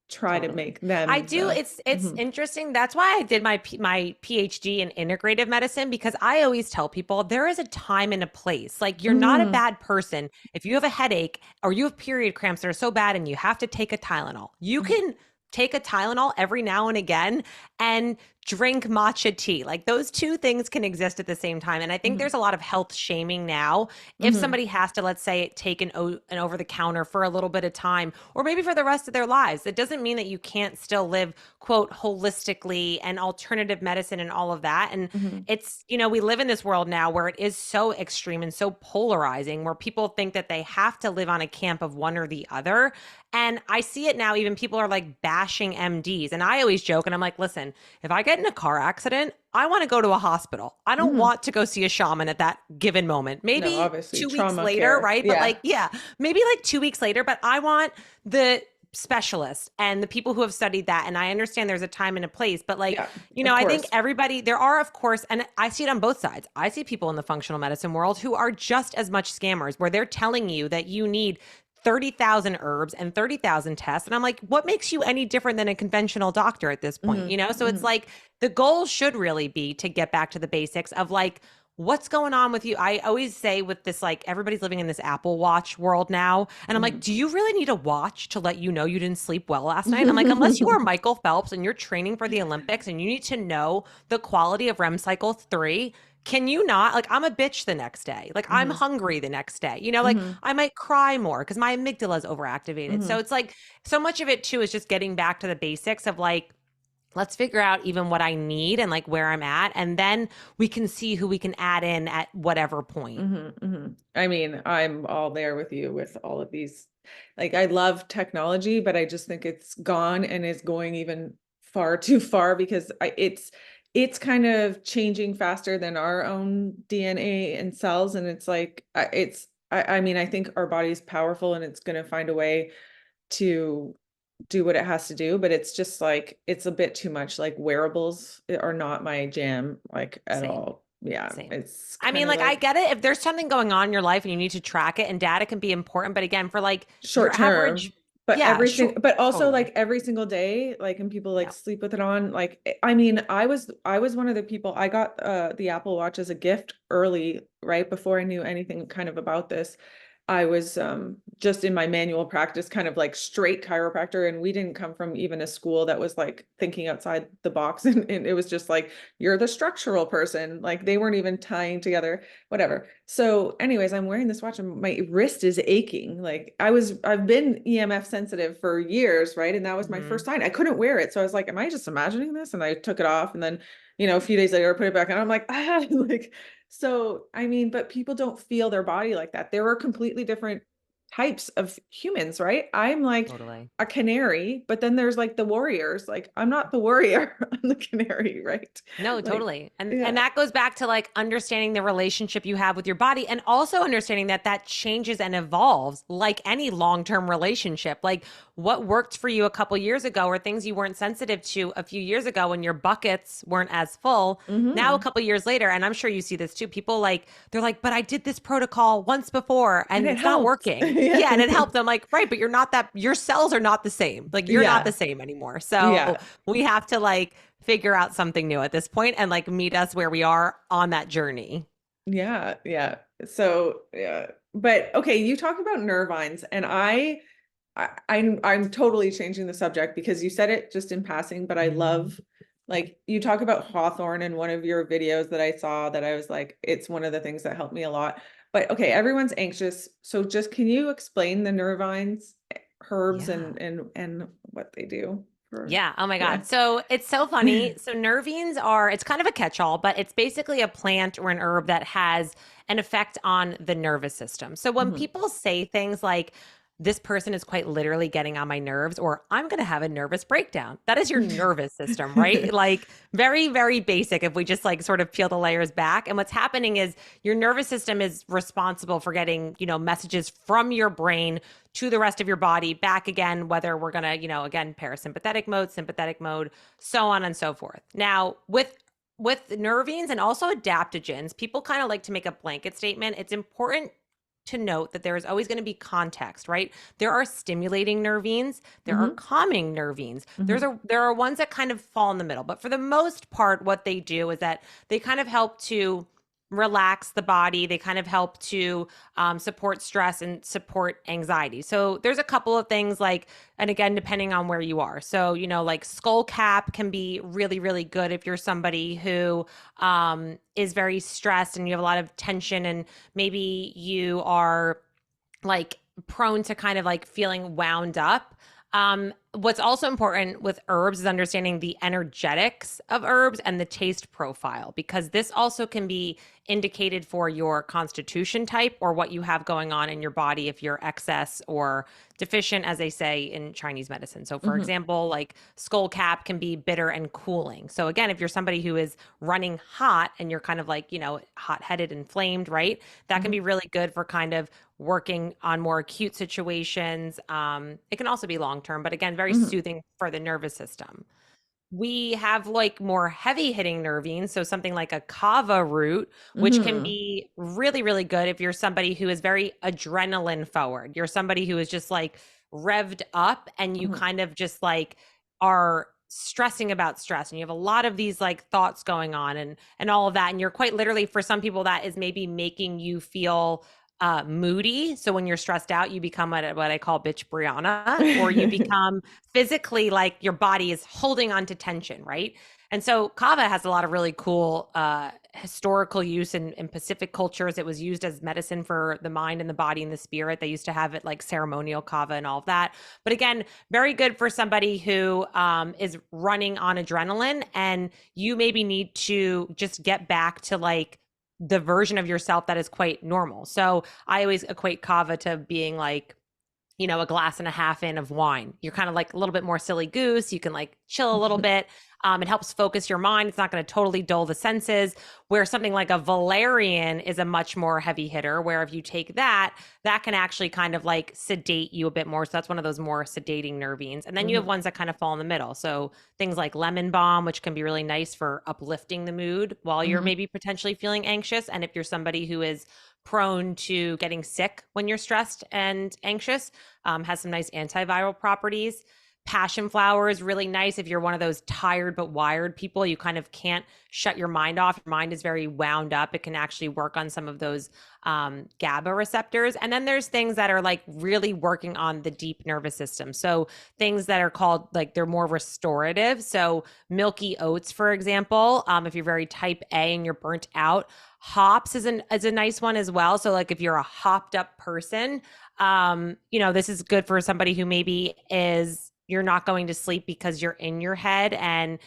try to Totally. make I them do. the. It's Mhm. interesting. That's why I did my PhD in integrative medicine, because I always tell people there is a time and a place. Like, you're not a Mhm. bad person if you have a headache or you have period cramps that are so bad and you have to take a Tylenol. You Mhm. can take a Tylenol every now and again and drink matcha tea. Like, those two things can exist at the same time. And I think Mhm. there's a lot of health shaming now. If Mhm. somebody has to, let's say, take an over the counter for a little bit of time or maybe for the rest of their lives, it doesn't mean that you can't still live, quote, holistically and alternative medicine and all of that. And Mhm. it's, we live in this world now where it is so extreme and so polarizing, where people think that they have to live on a camp of one or the other. And I see it now, even people are like bashing MDs. And I always joke and I'm like, listen, if I get in a car accident, I want to go to a hospital. I don't Mhm. want to go see a shaman at that given moment. No, Maybe obviously 2 weeks trauma later, care. right? But like, Yeah. yeah, maybe like 2 weeks later, but I want the specialists and the people who have studied that. And I understand there's a time and a place, but like, Yeah, of I think course. everybody, there are, of course, and I see it on both sides. I see people in the functional medicine world who are just as much scammers, where they're telling you that you need 30,000 herbs and 30,000 tests. And I'm like, what makes you any different than a conventional doctor at this point? Mhm. So it's Mhm. like the goal should really be to get back to the basics of like, what's going on with you? I always say with this, like, everybody's living in this Apple Watch world now. And I'm like, Mhm. do you really need a watch to let you know you didn't sleep well last night? I'm like, unless you are Michael Phelps and you're training for the Olympics and you need to know the quality of REM cycle 3, can you not? Like, I'm a bitch the next day. Like, I'm Mhm. hungry the next day. Like, Mhm. I might cry more because my amygdala is overactivated. So Mhm. it's like so much of it too is just getting back to the basics of like, let's figure out even what I need and like where I'm at. And then we can see who we can add in at whatever point. Mhm. Mhm. I mean, I'm all there with you with all of these. Like, I love technology, but I just think it's gone and is going even far too far, because it's kind of changing faster than our own DNA and cells. And it's like, I mean, I think our body's powerful and it's going to find a way to do what it has to do, but it's just like, it's a bit too much. Like, wearables are not my jam, like, at Same. all. Yeah, Same. it's I kind mean, of like, I like get it. If there's something going on in your life and you need to track it, and data can be important. But again, for like short your term, average, but yeah, sure. but also Totally. like every single day, like, and people like Yeah. sleep with it on. Like, I mean, I was one of the people, I got the Apple Watch as a gift early, right before I knew anything kind of about this. I was just in my manual practice, kind of like straight chiropractor, and we didn't come from even a school that was like thinking outside the box. And it was just like, you're the structural person. Like, they weren't even tying together, whatever. So anyways, I'm wearing this watch and my wrist is aching. Like, I've been EMF sensitive for years, right? And that was my Hmm. first sign. I couldn't wear it. So I was like, am I just imagining this? And I took it off, and then, a few days later I put it back and I'm like, ah, like, so, I mean, but people don't feel their body like that. There are completely different types of humans, right? I'm like Totally. a canary, but then there's like the warriors. Like, I'm not the warrior, I'm the canary, right? No, Like, totally. And yeah. that goes back to like understanding the relationship you have with your body, and also understanding that that changes and evolves like any long-term relationship. Like, what worked for you a couple years ago or things you weren't sensitive to a few years ago when your buckets weren't as full. Now a Hmm. couple years later, and I'm sure you see this too, people like they're like, "But I did this protocol once before And and it it's not helped. working." Yeah. Yeah, and it helped. I'm like, "Right, but you're not that your cells are not the same. Like, you're not the Yeah. same anymore." So, Yeah. we have to like figure out something new at this point and like meet us where we are on that journey. Yeah. Yeah. So, yeah. But okay, you talk about nervines, and I'm totally changing the subject because you said it just in passing, but I love, like, you talk about Hawthorne in one of your videos that I saw, that I was like, it's one of the things that helped me a lot. But okay, everyone's anxious. So just can you explain the nervines, herbs Yeah. and what they do for Yeah. Oh my yeah. God. So it's so funny. So nervines are, it's kind of a catch-all, but it's basically a plant or an herb that has an effect on the nervous system. So when Mhm. people say things like, this person is quite literally getting on my nerves, or I'm going to have a nervous breakdown, that is your nervous system, right? Like very, very basic if we just like sort of peel the layers back. And what's happening is your nervous system is responsible for getting, messages from your brain to the rest of your body back again, whether we're going to, again, parasympathetic mode, sympathetic mode, so on and so forth. Now, with nervines and also adaptogens, people kind of like to make a blanket statement. It's important to note that there is always going to be context, right? There are stimulating nervines, there are Mhm. calming nervines. Mhm. There are ones that kind of fall in the middle, but for the most part, what they do is that they kind of help to relax the body. They kind of help to support stress and support anxiety. So there's a couple of things like, and again, depending on where you are. So, like skull cap can be really, really good if you're somebody who is very stressed and you have a lot of tension, and maybe you are like prone to kind of like feeling wound up. What's also important with herbs is understanding the energetics of herbs and the taste profile, because this also can be indicated for your constitution type or what you have going on in your body if you're excess or deficient, as they say in Chinese medicine. So, for Mhm. example, like skull cap can be bitter and cooling. So, again, if you're somebody who is running hot and you're kind of like, hot headed, inflamed, right? That can Mhm. be really good for kind of working on more acute situations. It can also be long term, but again, very Mhm. soothing for the nervous system. We have like more heavy hitting nervines. So something like a kava root, which can Mhm. be really, really good if you're somebody who is very adrenaline forward. You're somebody who is just like revved up and you Mhm. kind of just like are stressing about stress, and you have a lot of these like thoughts going on and all of that, and you're quite literally, for some people, that is maybe making you feel moody. So when you're stressed out, you become what I call bitch Brianna, or you become physically like your body is holding on to tension, right? And so kava has a lot of really cool historical use in Pacific cultures. It was used as medicine for the mind and the body and the spirit. They used to have it like ceremonial kava and all of that. But again, very good for somebody who is running on adrenaline, and you maybe need to just get back to like the version of yourself that is quite normal. So I always equate kava to being like, a glass and a half in of wine. You're kind of like a little bit more silly goose. You can like chill a little bit. It helps focus your mind. It's not going to totally dull the senses. Where something like a valerian is a much more heavy hitter, where if you take that, that can actually kind of like sedate you a bit more. So that's one of those more sedating nervines. And then you have Mhm. ones that kind of fall in the middle. So things like lemon balm, which can be really nice for uplifting the mood while you're Mhm. maybe potentially feeling anxious. And if you're somebody who is prone to getting sick when you're stressed and anxious, has some nice antiviral properties. Passion flower is really nice if you're one of those tired but wired people. You kind of can't shut your mind off. Your mind is very wound up. It can actually work on some of those GABA receptors. And then there's things that are like really working on the deep nervous system. So things that are called like they're more restorative. So milky oats, for example, if you're very type A and you're burnt out, hops is a nice one as well. So like if you're a hopped up person, this is good for somebody who maybe is you're not going to sleep because you're in your head, and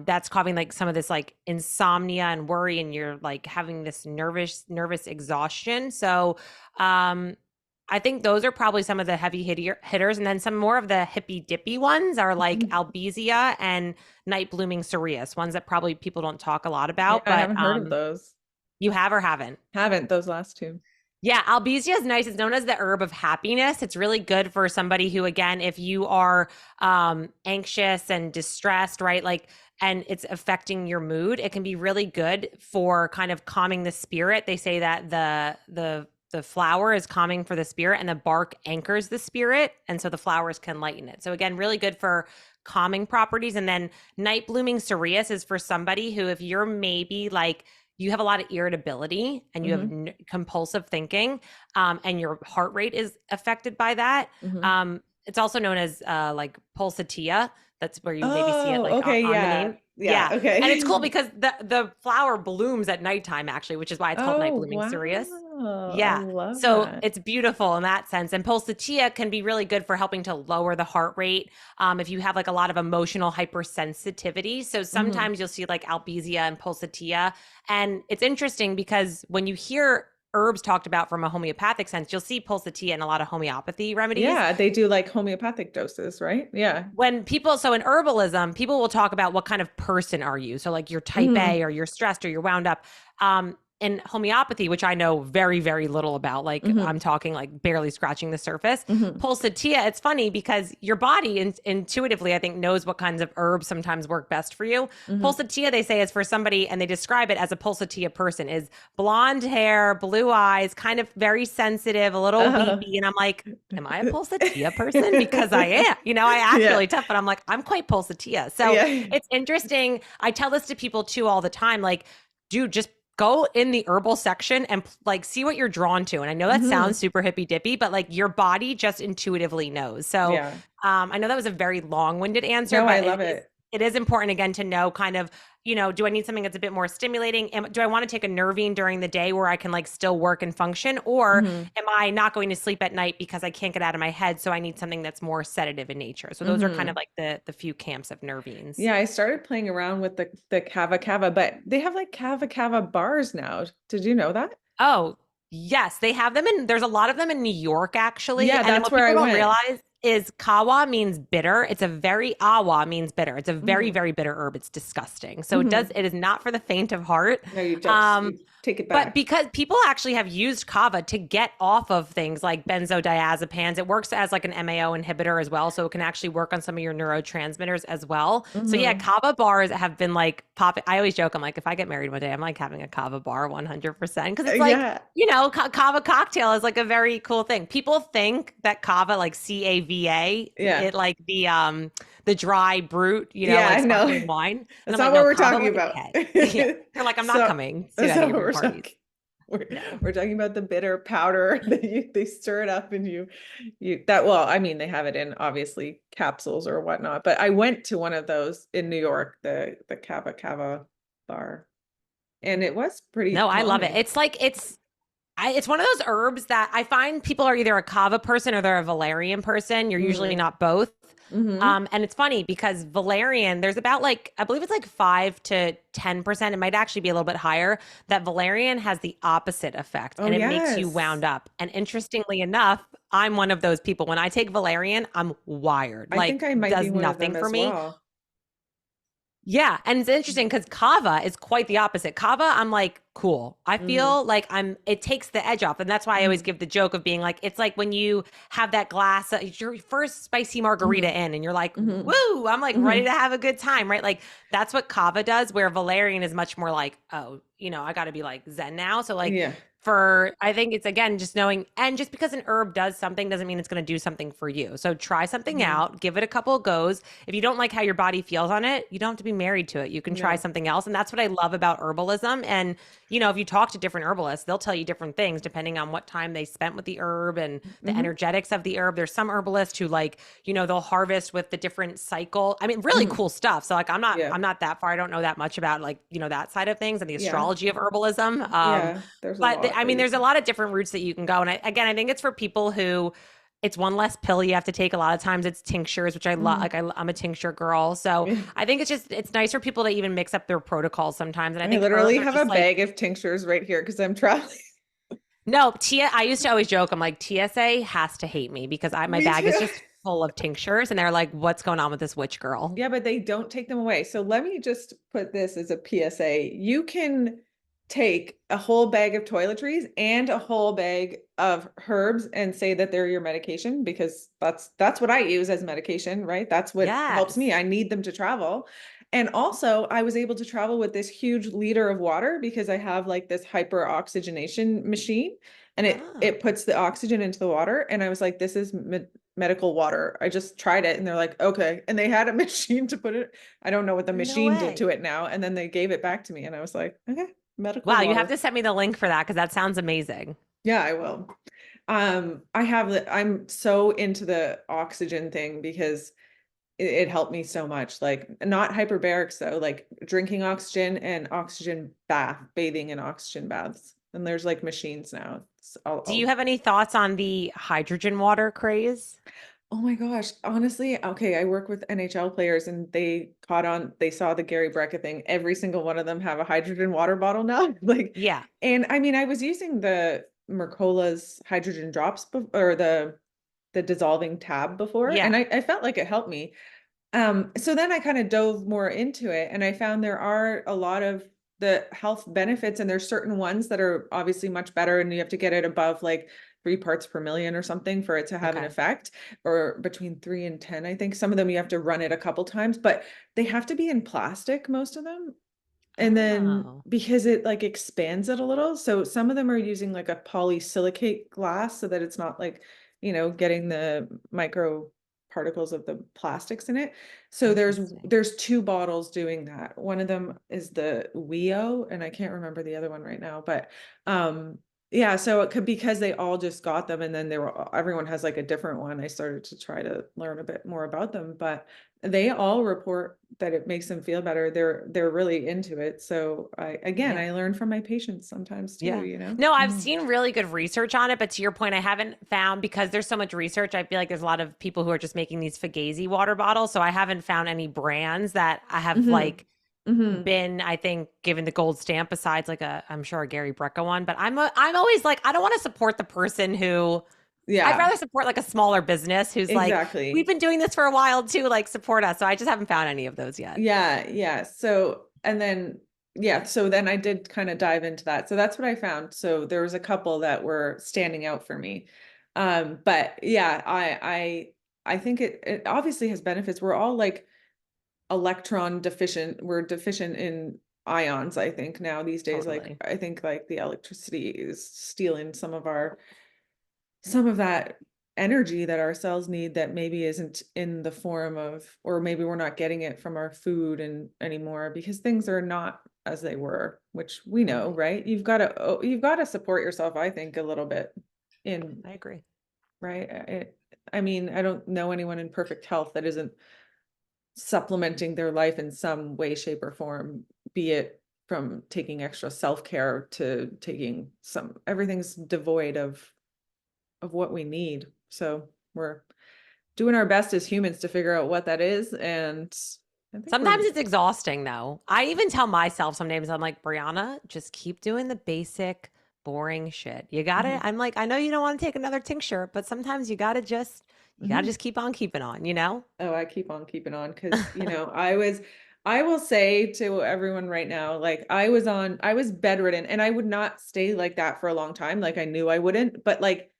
that's causing like some of this like insomnia and worry, and you're like having this nervous exhaustion. So I think those are probably some of the hitters, and then some more of the hippy dippy ones are like Mhm. albizia and night blooming cereus, ones that probably people don't talk a lot Yeah, about, I but haven't heard of those. you have or haven't. Haven't those last two. Yeah, albizia is nice. It's known as the herb of happiness. It's really good for somebody who, again, if you are anxious and distressed, right? Like, and it's affecting your mood, it can be really good for kind of calming the spirit. They say that the flower is calming for the spirit, and the bark anchors the spirit, and so the flowers can lighten it. So again, really good for calming properties. And then night blooming cereus is for somebody who, if you're maybe like you have a lot of irritability and you have Mhm. compulsive thinking, and your heart rate is affected by that. Mhm. It's also known as like pulsatilla. That's where you maybe see it Oh, like okay, on the yeah. name. Yeah. Yeah. And it's cool Okay. because the flower blooms at nighttime actually, which is why it's called night Oh, blooming cereus. wow. I Yeah. love So that. it's beautiful in that sense. And pulsatilla can be really good for helping to lower the heart rate. If you have like a lot of emotional hypersensitivity. So Hmm. sometimes you'll see like albizia and pulsatilla. And it's interesting because when you hear herbs talked about from a homeopathic sense, you'll see pulsatilla in a lot of homeopathy remedies Yeah, they do like homeopathic doses, right? Yeah. when people so in herbalism people will talk about what kind of person are you, so like you're type Hmm. A or you're stressed or you're wound up. In homeopathy, which I know very very little about, like Hmm. I'm talking like barely scratching the surface. Hmm. Pulsatilla, it's funny because your body intuitively I think knows what kinds of herbs sometimes work best for you. Hmm. Pulsatilla, they say, is for somebody, and they describe it as a pulsatilla person is blonde hair, blue eyes, kind of very sensitive, a little Uh, weepy, and I'm like, am I a pulsatilla person? Because I am. I act yeah. really tough, but I'm like, I'm quite pulsatilla. So Yeah. it's interesting. I tell this to people too all the time. Like, dude, just go in the herbal section and like see what you're drawn to. And I know that sounds Hmm. super hippy dippy, but like your body just intuitively knows. So Yeah. I know that was a very long-winded answer, No, I but love it. it is important again to know kind of, do I need something that's a bit more stimulating? Do I want to take a nervine during the day where I can like still work and function? Or Hmm. am I not going to sleep at night because I can't get out of my head? So I need something that's more sedative in nature. So those are kind of Hmm. like the few camps of nervines. Yeah, I started playing around with the Kava Kava, but they have like Kava Kava bars now. Did you know that? Oh, yes, they have them there's a lot of them in New York actually. Yeah, And then that's what where I people don't went. realize is kawa means bitter. It's a very awa means bitter. It's a very, Hmm. very bitter herb. It's disgusting. So Hmm. it is not for the faint of heart. No, Um, you take it but back. because people actually have used kava to get off of things like benzodiazepines, it works as like an MAO inhibitor as well. So it can actually work on some of your neurotransmitters as well. So yeah, Hmm. kava bars have been like popping. I always joke, I'm like, if I get married one day, I'm like having a kava bar 100%. Because it's like, Yeah. kava cocktail is like a very cool thing. People think that kava, like CAVA, Yeah. it like the dry brute, Yeah, like I know. sparkling wine. And That's I'm like, not what no, we're kava talking with a about. K. Yeah. They're like, I'm not So coming to that's any not of what your we're parties. talking. We're, No. we're talking about the bitter powder that they stir it up and you that well, I mean they have it in obviously capsules or whatnot, but I went to one of those in New York, the Kava Kava bar, and it was pretty No, I love it. calming. It's like it's one of those herbs that I find people are either a kava person or they're a valerian person. You're usually Mm. not both. Hmm. And it's funny because valerian, there's about like, I believe it's like 5 to 10%. It might actually be a little bit higher. That valerian has the opposite effect Oh and it makes you yes. wound up. And interestingly enough, I'm one of those people. When I take valerian, I'm wired. I Like, think I might be does one of nothing them for as me. well. Yeah, and it's interesting because kava is quite the opposite. Kava, I'm like, cool. I Hmm. feel like it takes the edge off. And that's why I always Hmm. give the joke of being like, it's like when you have that glass, your first spicy margarita Hmm. in, and you're like, Hmm. woo, I'm like ready Hmm. to have a good time, right? Like that's what kava does, where valerian is much more like, oh, I got to be like zen now. So, like, Yeah. I think it's again just knowing, and just because an herb does something doesn't mean it's going to do something for you. So try something Hmm. out, give it a couple of goes. If you don't like how your body feels on it, you don't have to be married to it. You can try No. something else. And that's what I love about herbalism. And, if you talk to different herbalists, they'll tell you different things depending on what time they spent with the herb and the Hmm. energetics of the herb. There's some herbalists who like, they'll harvest with the different cycle. I mean, really Hmm. cool stuff. So like Yeah. I'm not that far. I don't know that much about like, that side of things and the Yeah. astrology of herbalism. Yeah. There's a But lot I that mean, you there's a can. lot of different routes that you can go. And I think it's for people who it's one less pill you have to take. A lot of times it's tinctures, which I love. Mhm. Like I'm a tincture girl. So Yeah. I think it's nice for people to even mix up their protocols sometimes. And I I think literally herbs are have a just like, bag of tinctures right here because I'm traveling. no, I used to always joke, I'm like, TSA has to hate me because my Me bag is too. just full of tinctures. And they're like, what's going on with this witch girl? Yeah, but they don't take them away. So let me just put this as a PSA. You can take a whole bag of toiletries and a whole bag of herbs and say that they're your medication because that's what I use as medication, right? That's what helps me. Yes. I need them to travel. And also, I was able to travel with this huge liter of water because I have like this hyper oxygenation machine and it Oh, puts the oxygen into the water and I was like this is medical water. I just tried it and they're like, okay. And they had a machine to put it. I don't know what the no machine did way. to it now. And then they gave it back to me. And I was like, okay, medical Wow. You have water. to send me the link for that because that sounds amazing. Yeah, I will. I'm so into the oxygen thing because it helped me so much. Like not hyperbarics though, like drinking oxygen and bathing in oxygen baths. And there's like machines now. Do you have any thoughts on the hydrogen water craze? Oh my gosh, honestly, okay, I work with NHL players and they saw the Gary Brecka thing. Every single one of them have a hydrogen water bottle now. Like, Yeah. and I mean, I was using the Mercola's hydrogen drops or the dissolving tab before, and Yeah. I felt like it helped me. So then I kind of dove more into it and I found there are a lot of the health benefits and there's certain ones that are obviously much better and you have to get it above like 3 parts per million or something for it to have an Okay. effect, or between 3 and 10. I think some of them you have to run it a couple times, but they have to be in plastic, most of them. And then Oh, because it like expands it a little, so some of them are using like a polysilicate glass so that it's not like, getting the micro particles of the plastics in it. So interesting. there's two bottles doing that. One of them is the WEO, and I can't remember the other one right now, but yeah, so it could, because they all just got them and then everyone has like a different one. I started to try to learn a bit more about them, but they all report that it makes them feel better. They're really into it. So Yeah. I learn from my patients sometimes too, Yeah. No, I've Mhm. seen really good research on it, but to your point, I haven't found, because there's so much research, I feel like there's a lot of people who are just making these Fugazi water bottles. So I haven't found any brands that I have Mhm. like Mhm. been, I think, given the gold stamp besides like I'm sure a Gary Brecka one, but I'm always like, I don't want to support the person who I'd Yeah, rather support like a smaller business who's like, we've exactly. been doing this for a while too, like support us. So I just haven't found any of those yet. Yeah, yeah. So, and then, yeah, so then I did kind of dive into that. So that's what I found. So there was a couple that were standing out for me. But yeah, I think it obviously has benefits. We're all like electron deficient. We're deficient in ions, I think now these days. Like Totally. I think like the electricity is stealing some of that energy that our cells need that maybe isn't in the form of, or maybe we're not getting it from our food and anymore because things are not as they were, which we know, Right. right? You've got to support yourself, I think, a little bit in, I agree. right? I mean, I don't know anyone in perfect health that isn't supplementing their life in some way, shape, or form, be it from taking extra self-care to taking everything's devoid of what we need. So we're doing our best as humans to figure out what that is. And I think Sometimes it's exhausting though. I even tell myself sometimes, I'm like, Brianna, just keep doing the basic, boring shit. You got it. Mhm, I'm like, I know you don't want to take another tincture, but sometimes you gotta mhm. just keep on keeping on, you know? Oh, I keep on keeping on because, I will say to everyone right now, like I was bedridden and I would not stay like that for a long time. Like I knew I wouldn't, but like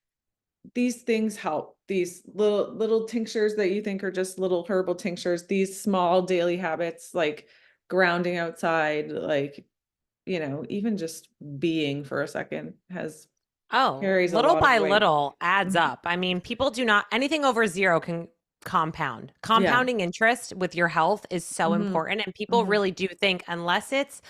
these things help. These little tinctures that you think are just little herbal tinctures, these small daily habits like grounding outside, like, even just being for a second has Oh, carries a little lot of by weight. little adds Mhm. up. I mean, people do not, anything over zero can compound. Yeah. Compounding interest with your health is so Mhm. important. And people Mhm. really do think, unless it's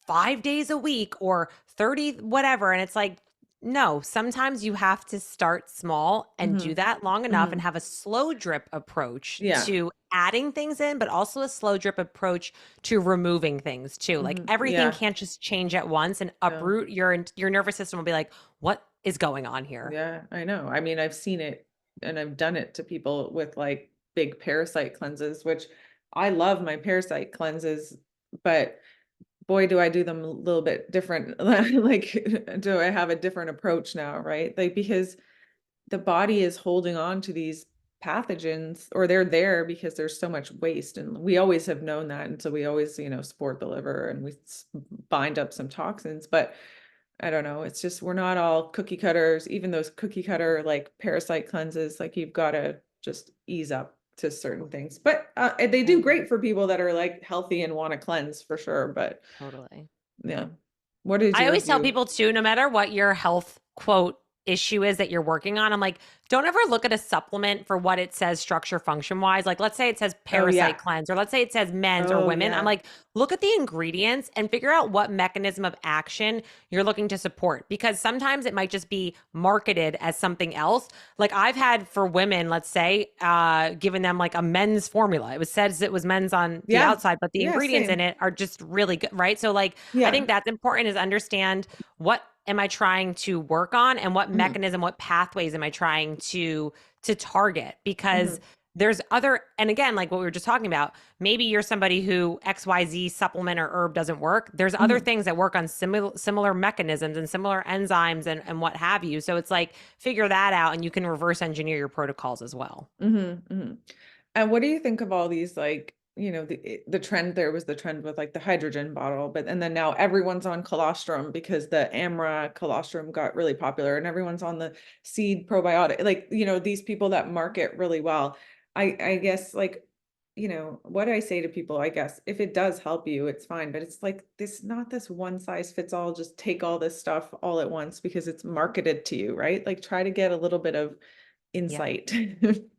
5 days a week or 30, whatever. And it's like, no, sometimes you have to start small and do Mhm. that long enough and Mhm. have a slow drip approach Yeah. to adding things in, but also a slow drip approach to removing things too. Like Mhm. everything Yeah. can't just change at once and No. uproot your nervous system will be like, what is going on here? Yeah, I know. I mean, I've seen it and I've done it to people with like big parasite cleanses, which I love my parasite cleanses, but boy, do I do them a little bit different. Like, do I have a different approach now, right? Like, because the body is holding on to these pathogens, or they're there because there's so much waste. And we always have known that. And so we always, support the liver and bind up some toxins. But I don't know. It's just we're not all cookie cutters. Even those cookie cutter like parasite cleanses, like you've got to just ease up to certain things. But and they I do agree. great for people that are like healthy and want to cleanse for sure. But Totally. yeah, what did I yours always tell do? people too, no matter what your health quote issue is that you're working on, I'm like, don't ever look at a supplement for what it says structure function wise. Like, let's say it says Oh, parasite yeah. cleanse, or let's say it says men's or Oh, women. I'm yeah. like, look at the ingredients and figure out what mechanism of action you're looking to support, because sometimes it might just be marketed as something else. Like I've had for women, let's say, given them like a men's formula. It was says it was men's on the Yeah. outside, but the Yeah. ingredients in Same. it are just really good, right? So like, I Yeah. think that's important, is understand what am I trying to work on and what Hmm. mechanism, what pathways am I trying to target? Because Hmm. there's other, and again, like what we were just talking about, maybe you're somebody who XYZ supplement or herb doesn't work. There's other Hmm. things that work on similar mechanisms and similar enzymes and what have you. So it's like figure that out and you can reverse engineer your protocols as well. Hmm. Hmm. And what do you think of all these, like, the trend, there was the trend with like the hydrogen bottle, but and then now everyone's on colostrum because the Amra colostrum got really popular and everyone's on the seed probiotic. Like, these people that market really well. I guess, like, what I say to people, I guess if it does help you, it's fine, but it's like this, not this one size fits all, just take all this stuff all at once because it's marketed to you, right? Like try to get a little bit of Yeah. insight.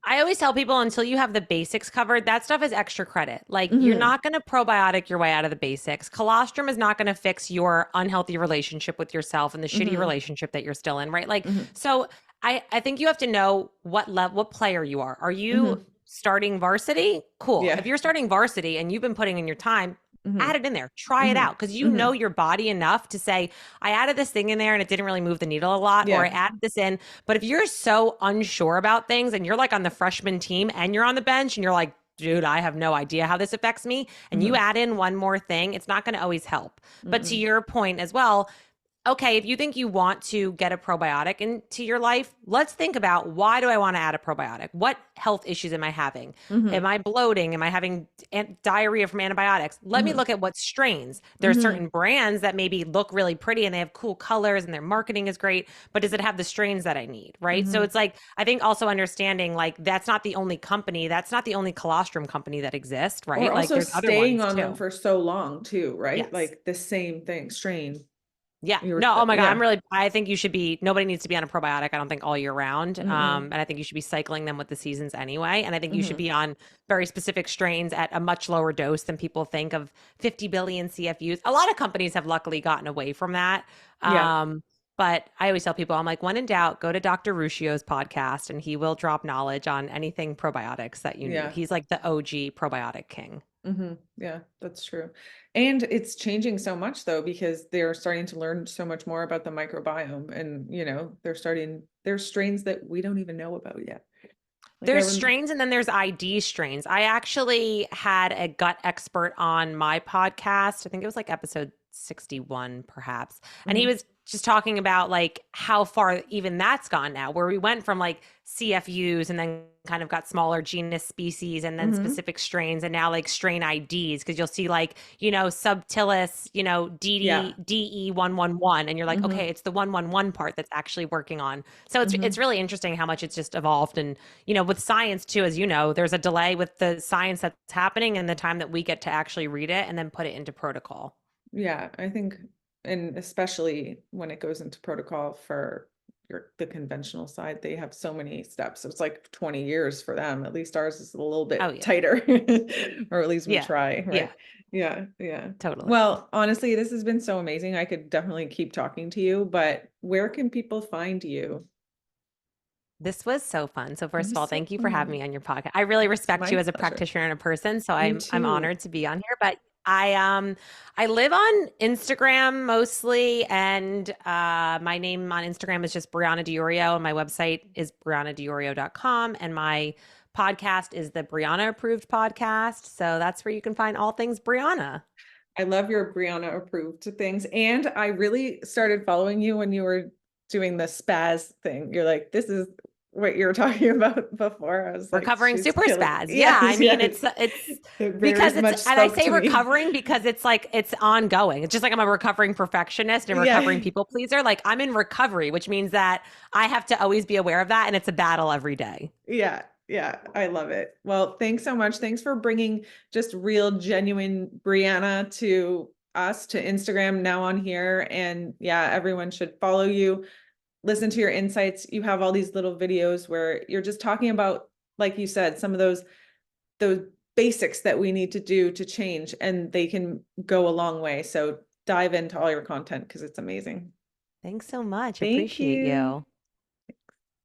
I always tell people until you have the basics covered, that stuff is extra credit. Like you're Hmm. not going to probiotic your way out of the basics. Colostrum is not going to fix your unhealthy relationship with yourself and the shitty Hmm. relationship that you're still in, right? Like, Hmm. so I think you have to know what level, what player you are. Are you Hmm. starting varsity? Cool. Yeah. If you're starting varsity and you've been putting in your time, Mhm. add it in there, try it Mhm. out, because you know Mhm. your body enough to say, I added this thing in there and it didn't really move the needle a lot, or I Yeah. added this in. But if you're so unsure about things and you're like on the freshman team and you're on the bench and you're like, dude, I have no idea how this affects me, and you Mhm. add in one more thing, it's not going to always help. But to Mm-mm. your point as well, okay, if you think you want to get a probiotic into your life, let's think about, why do I want to add a probiotic? What health issues am I having? Am Mhm. I bloating? Am I having diarrhea from antibiotics? Let me Mhm. look at what strains. There are Mhm. certain brands that maybe look really pretty and they have cool colors and their marketing is great, but does it have the strains that I need? Right. So Mhm. it's like, I think also understanding like that's not the only company, that's not the only colostrum company that exists, Or right? Like also there's other staying ones on them too. for so long too, right? Yes. Like the same thing, strain. Yeah. You were, No, oh my God. yeah. I think you should be, nobody needs to be on a probiotic, I don't think, all year round. Mm-mm. And I think you should be cycling them with the seasons anyway. And I think you should Mhm. be on very specific strains at a much lower dose than people think of 50 billion CFUs. A lot of companies have luckily gotten away from that. Yeah. But I always tell people, I'm like, when in doubt, go to Dr. Ruscio's podcast and he will drop knowledge on anything probiotics that you need. Yeah. He's like the OG probiotic king. Yeah, that's true. And it's changing so much though, because they're starting to learn so much more about the microbiome and, there's strains that we don't even know about yet. Like I There's remember. strains and then there's ID strains. I actually had a gut expert on my podcast. I think it was like episode 61, perhaps. And he Mhm. was just talking about like how far even that's gone now, where we went from like CFUs and then kind of got smaller genus species and then Mhm. specific strains and now like strain IDs, because you'll see like, subtilis, Yeah. DE111 and you're like, okay, Mhm. it's the 111 part that's actually working on. So it's Mhm. really interesting how much it's just evolved. And with science too, as you know, there's a delay with the science that's happening and the time that we get to actually read it and then put it into protocol. Yeah, I think, and especially when it goes into protocol for the conventional side, they have so many steps. It's like 20 years for them. At least ours is a little Oh bit yeah. tighter, or at least we Yeah. try, Yeah, right? Yeah, yeah. totally. Well, honestly, this has been so amazing. I could definitely keep talking to you, but where can people find you? This was so fun. So It first of was all, so thank you for having fun. me on your podcast. I really It's respect my you as a pleasure. practitioner and a person, so You I'm too. honored to be on here. But I live on Instagram mostly, and my name on Instagram is just Brianna Diorio, and my website is briannadiorio.com, and my podcast is the Brianna Approved Podcast. So that's where you can find all things Brianna. I love your Brianna approved things. And I really started following you when you were doing the spaz thing. You're like, this is what you were talking about before. I was like, Recovering she's super killing. spaz. Yeah, I Yes, mean yes. it's It very because it's, much and I spoke say to me. recovering because it's like it's ongoing. It's just like I'm a recovering perfectionist and recovering Yeah. people pleaser. Like I'm in recovery, which means that I have to always be aware of that, and it's a battle every day. Yeah. Yeah. I love it. Well, thanks so much. Thanks for bringing just real, genuine Brianna to us, to Instagram, now on here. And yeah, everyone should follow you. listen to your insights. You have all these little videos where you're just talking about, like you said, some of those basics that we need to do to change, and they can go a long way. So dive into all your content because it's amazing. Thanks so much. Thank Appreciate you. you.